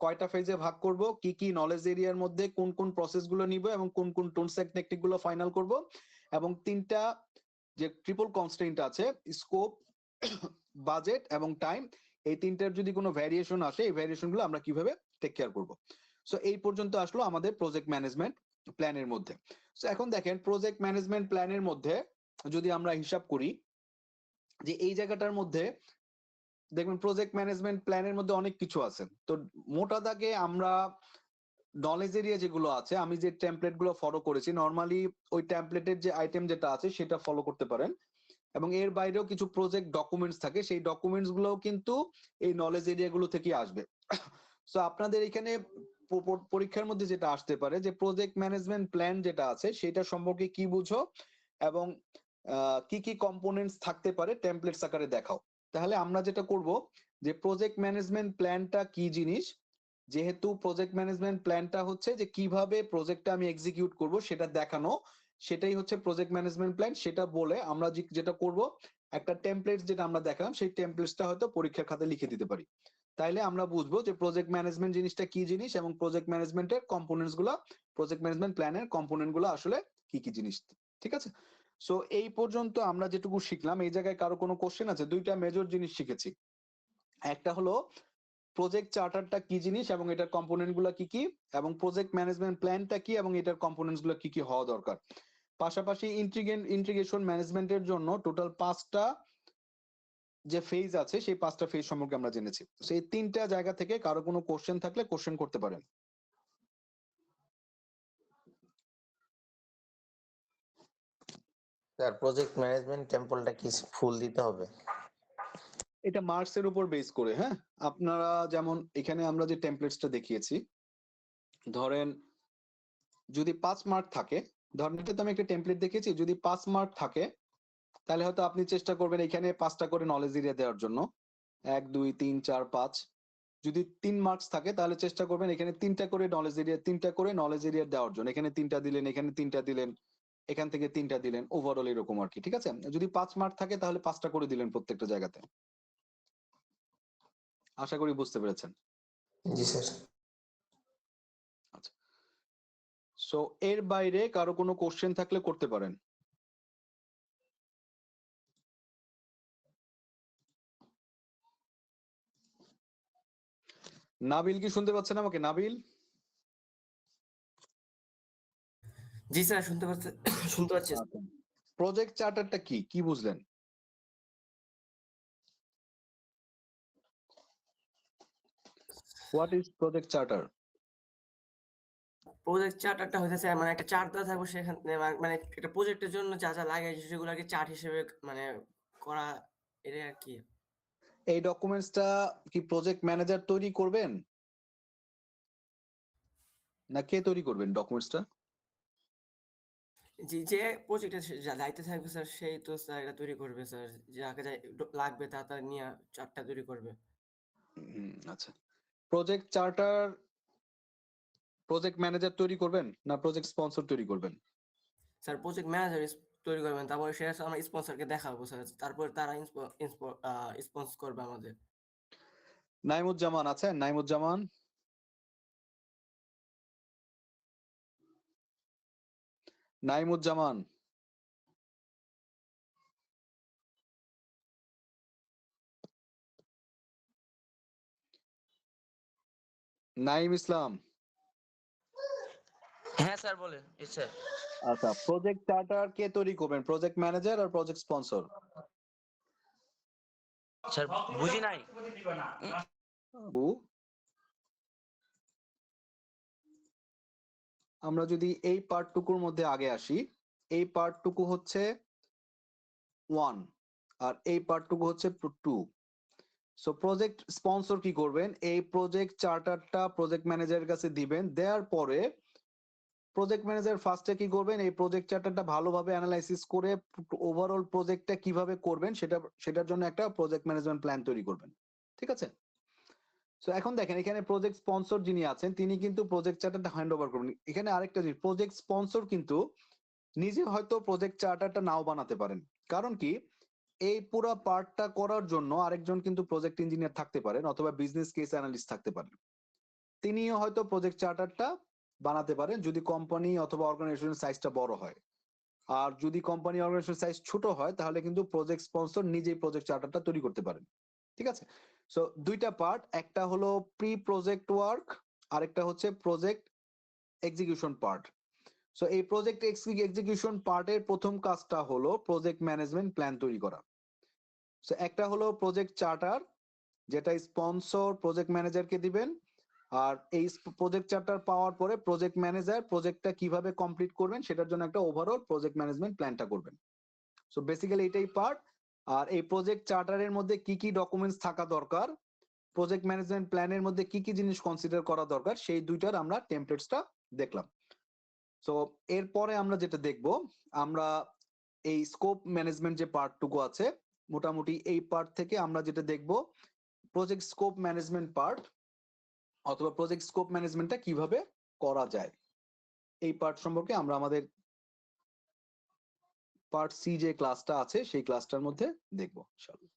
কয়টা ফেজে ভাগ করব, কি কি নলেজ এরিয়ার মধ্যে কোন কোন প্রসেস গুলো নিব এবং কোন কোন টুলস এন্ড টেকনিক গুলো ফাইনাল করব, এবং তিনটা যে ট্রিপল কনস্ট্রেইন্ট আছে স্কোপ, বাজেট এবং টাইম, এই তিনটার যদি কোনো ভ্যারিয়েশন আসে এই ভ্যারিয়েশন গুলো আমরা কিভাবে টেক কেয়ার করব। সো এই পর্যন্ত আসলো আমাদের প্রজেক্ট ম্যানেজমেন্ট প্ল্যানের মধ্যে। সো এখন দেখেন প্রজেক্ট ম্যানেজমেন্ট প্ল্যানের মধ্যে যদি আমরা হিসাব করি যে এই জায়গাটার মধ্যে দেখবেন প্রজেক্ট ম্যানেজমেন্ট প্ল্যানের মধ্যে অনেক কিছু আছে। তো মোটা দাগে আমরা নলেজ এরিয়া যেগুলো আছে আমি যে টেমপ্লেট গুলো ফলো করেছি নরমালি ওই টেমপ্লেটের যে আইটেম যেটা আছে সেটা ফলো করতে পারেন, এবং এর বাইরেও কিছু প্রজেক্ট ডকুমেন্টস থাকে সেই ডকুমেন্টস গুলোও কিন্তু এই নলেজ এরিয়া গুলো থেকে আসবে। সো আপনাদের এখানে পরীক্ষার মধ্যে যেটা আসতে পারে যে প্রজেক্ট ম্যানেজমেন্ট প্ল্যান যেটা আছে সেটা সম্পর্কে কি বুঝো এবং কি কি কম্পোনেন্টস থাকতে পারে টেমপ্লেটস আকারে দেখাও। তাহলে আমরা যেটা করব যে প্রজেক্ট ম্যানেজমেন্ট প্ল্যানটা কি জিনিস, যেহেতু প্রজেক্ট ম্যানেজমেন্ট প্ল্যানটা হচ্ছে যে কিভাবে প্রজেক্টটা আমি এক্সিকিউট করব সেটা দেখানো, সেটাই হচ্ছে প্রজেক্ট ম্যানেজমেন্ট প্ল্যান। সেটা বলে আমরা যেটা করব একটা টেমপ্লেটস যেটা আমরা দেখালাম সেই টেমপ্লেটসটা হয়তো পরীক্ষার খাতায় লিখে দিতে পারি। তাইলে আমরা বুঝবো যে প্রজেক্ট ম্যানেজমেন্ট জিনিসটা কি জিনিস এবং প্রজেক্ট ম্যানেজমেন্টের কম্পোনেন্টস গুলা, প্রজেক্ট ম্যানেজমেন্ট প্ল্যানের কম্পোনেন্ট গুলো আসলে কি কি জিনিস। ঠিক আছে, সো এই পর্যন্ত আমরা যেটুকু শিখলাম এই জায়গায় কারো কোনো কোশ্চেন আছে? দুইটা মেজর জিনিস শিখেছি, একটা হলো প্রজেক্ট চার্টারটা কি জিনিস এবং এটার কম্পোনেন্ট গুলো কি কি, এবং প্রজেক্ট ম্যানেজমেন্ট প্ল্যানটা কি এবং এটার কম্পোনেন্টস গুলো কি কি হওয়া দরকার। পাশাপাশি ইন্টিগ্রেশন ম্যানেজমেন্টের জন্য টোটাল 5টা যে ফেজ আছে সেই 5টা ফেজ সম্পর্কে আমরা জেনেছি। সেই তিনটা জায়গা থেকে কারো কোনো কোশ্চেন থাকলে কোশ্চেন করতে পারেন। স্যার প্রজেক্ট ম্যানেজমেন্ট টেম্পলটা কি ফুল দিতে হবে? এটা মার্কস এর উপর বেস করে, হ্যাঁ। আপনারা যেমন এখানে আমরা যে টেমপ্লেটসটা দেখিয়েছি, ধরেন যদি 5 মার্ক থাকে, ধরেন এটা তো আমি একটা টেমপ্লেট দেখিয়েছি, যদি 5 মার্ক থাকে তাহলে হয়তো আপনি চেষ্টা করবেন এখানে 5টা করে নলেজ এরিয়া দেওয়ার জন্য, 1 2 3 4 5। যদি 3 মার্কস থাকে তাহলে চেষ্টা করবেন এখানে 3টা করে নলেজ এরিয়া দেওয়ার জন্য, এখানে 3টা দিলেন, এখানে 3টা দিলেন, এখান থেকে 3টা দিলেন, ওভারঅল এরকম আর কি। ঠিক আছে, যদি 5 মার্ক থাকে তাহলে 5টা করে দিলেন প্রত্যেকটা জায়গাতে। আশা করি বুঝতে পেরেছেন। জি স্যার। আচ্ছা, সো এর বাইরে কারো কোনো কোশ্চেন থাকলে করতে পারেন। নাবিল কি শুনতে পাচ্ছেন আমাকে? নাবিল? জি স্যার শুনতে পাচ্ছি। শুনতে পাচ্ছি। প্রজেক্ট চার্টারটা কি কি বুঝলেন? What is project charter? Project চার্টারটা হইতেছে মানে একটা চার্ট দেওয়া থাকবে, সেখানে মানে একটা প্রজেক্টের জন্য যা যা লাগে সেগুলোকে চার্ট হিসেবে মানে করা, এটা আর কি। এই ডকুমেন্টসটা কি প্রজেক্ট ম্যানেজার তৈরি করবেন না কে তৈরি করবেন ডকুমেন্টসটা? যে প্রজেক্টের দায়িত্বে থাকবে স্যার সেই তো স্যার এটা তৈরি করবে স্যার, যাকে যা লাগবে তা নিয়ে চার্টটা তৈরি করবে। আচ্ছা, প্রজেক্ট চার্টার প্রজেক্ট ম্যানেজার তৈরি করবেন না প্রজেক্ট স্পন্সর তৈরি করবেন? স্যার প্রজেক্ট ম্যানেজার তৈরি করবেন, তারপরে সেটা আমরা স্পন্সরকে দেখাবো স্যার, তারপর তারা স্পন্সর করবে আমাদের। নাইমুজ্জামান আছেন? নাইমুজ্জামান? নাইমুজ্জামান? নাইম ইসলাম? হ্যাঁ স্যার বলেন। স্যার আচ্ছা, প্রজেক্ট চার্টার কে তৈরি করবেন, প্রজেক্ট ম্যানেজার আর প্রজেক্ট স্পন্সর? স্যার বুঝি নাই। আমরা যদি এই পার্টটুকুর মধ্যে আগে আসি, এই পার্টটুকু হচ্ছে 1 আর এই পার্টটুকু হচ্ছে 2। সো প্রজেক্ট স্পন্সর কি করবেন, এই প্রজেক্ট চার্টারটা প্রজেক্ট ম্যানেজারের কাছে দিবেন, দেওয়ার পরে প্রজেক্ট ম্যানেজার ফার্স্টে কি করবেন, এই প্রজেক্ট চার্টারটা ভালোভাবে অ্যানালাইসিস করে ওভারঅল প্রজেক্টটা কিভাবে করবেন সেটার জন্য একটা প্রজেক্ট ম্যানেজমেন্ট প্ল্যান তৈরি করবেন। ঠিক আছে? সো এখন দেখেন এখানে প্রজেক্ট স্পন্সর যিনি আছেন তিনি কিন্তু প্রজেক্ট চার্টারটা হ্যান্ড ওভার করবেন। এখানে আরেকটা জিনিস, প্রজেক্ট স্পন্সর কিন্তু নিজে হয়তো প্রজেক্ট চার্টারটা নাও বানাতে পারেন। কারণ কি, এই পুরো পার্টটা করার জন্য আরেকজন কিন্তু প্রজেক্ট ইঞ্জিনিয়ার থাকতে পারেন অথবা বিজনেস কেস অ্যানালিস্ট থাকতে পারেন, তিনিও হয়তো প্রজেক্ট চার্টারটা বানাতে পারেন যদি কোম্পানি অথবা অর্গানাইজেশনের সাইজটা বড় হয়। আর যদি কোম্পানি অর্গানাইজেশন সাইজ ছোট হয় তাহলে কিন্তু প্রজেক্ট স্পন্সর নিজেই প্রজেক্ট চার্টারটা তৈরি করতে পারেন। ঠিক আছে? সো দুইটা পার্ট, একটা হলো প্রি প্রজেক্ট ওয়ার্ক, আরেকটা হচ্ছে প্রজেক্ট এক্সিকিউশন পার্ট। সো এই প্রজেক্ট এক্সিকিউশন পার্টের প্রথম কাজটা হলো প্রজেক্ট ম্যানেজমেন্ট প্ল্যান তৈরি করা। সো একটা হলো প্রজেক্ট চার্টার, যেটা স্পন্সর প্রজেক্ট ম্যানেজারকে দিবেন, আর এই প্রজেক্ট চার্টার পাওয়ার পরে প্রজেক্ট ম্যানেজার প্রজেক্টটা কিভাবে কমপ্লিট করবেন সেটার জন্য একটা ওভারঅল প্রজেক্ট ম্যানেজমেন্ট প্ল্যানটা করবেন। সো বেসিক্যালি এটাই পার্ট। আর এই প্রজেক্ট চার্টারের মধ্যে কি কি ডকুমেন্টস থাকা দরকার, প্রজেক্ট ম্যানেজমেন্ট প্ল্যানের মধ্যে কি কি জিনিস কনসিডার করা দরকার, সেই দুইটার আমরা টেমপ্লেটসটা দেখলাম। সো এরপরে আমরা যেটা দেখব, আমরা এই স্কোপ ম্যানেজমেন্ট যে পার্টটুকু আছে, মোটামুটি এই পার্ট থেকে আমরা যেটা দেখব প্রজেক্ট স্কোপ ম্যানেজমেন্ট পার্ট অথবা প্রজেক্ট স্কোপ ম্যানেজমেন্টটা কিভাবে করা যায়, এই পার্ট সম্পর্কে আমরা আমাদের পার্ট সি যে ক্লাসটা আছে সেই ক্লাসটার মধ্যে দেখবো ইনশাআল্লাহ।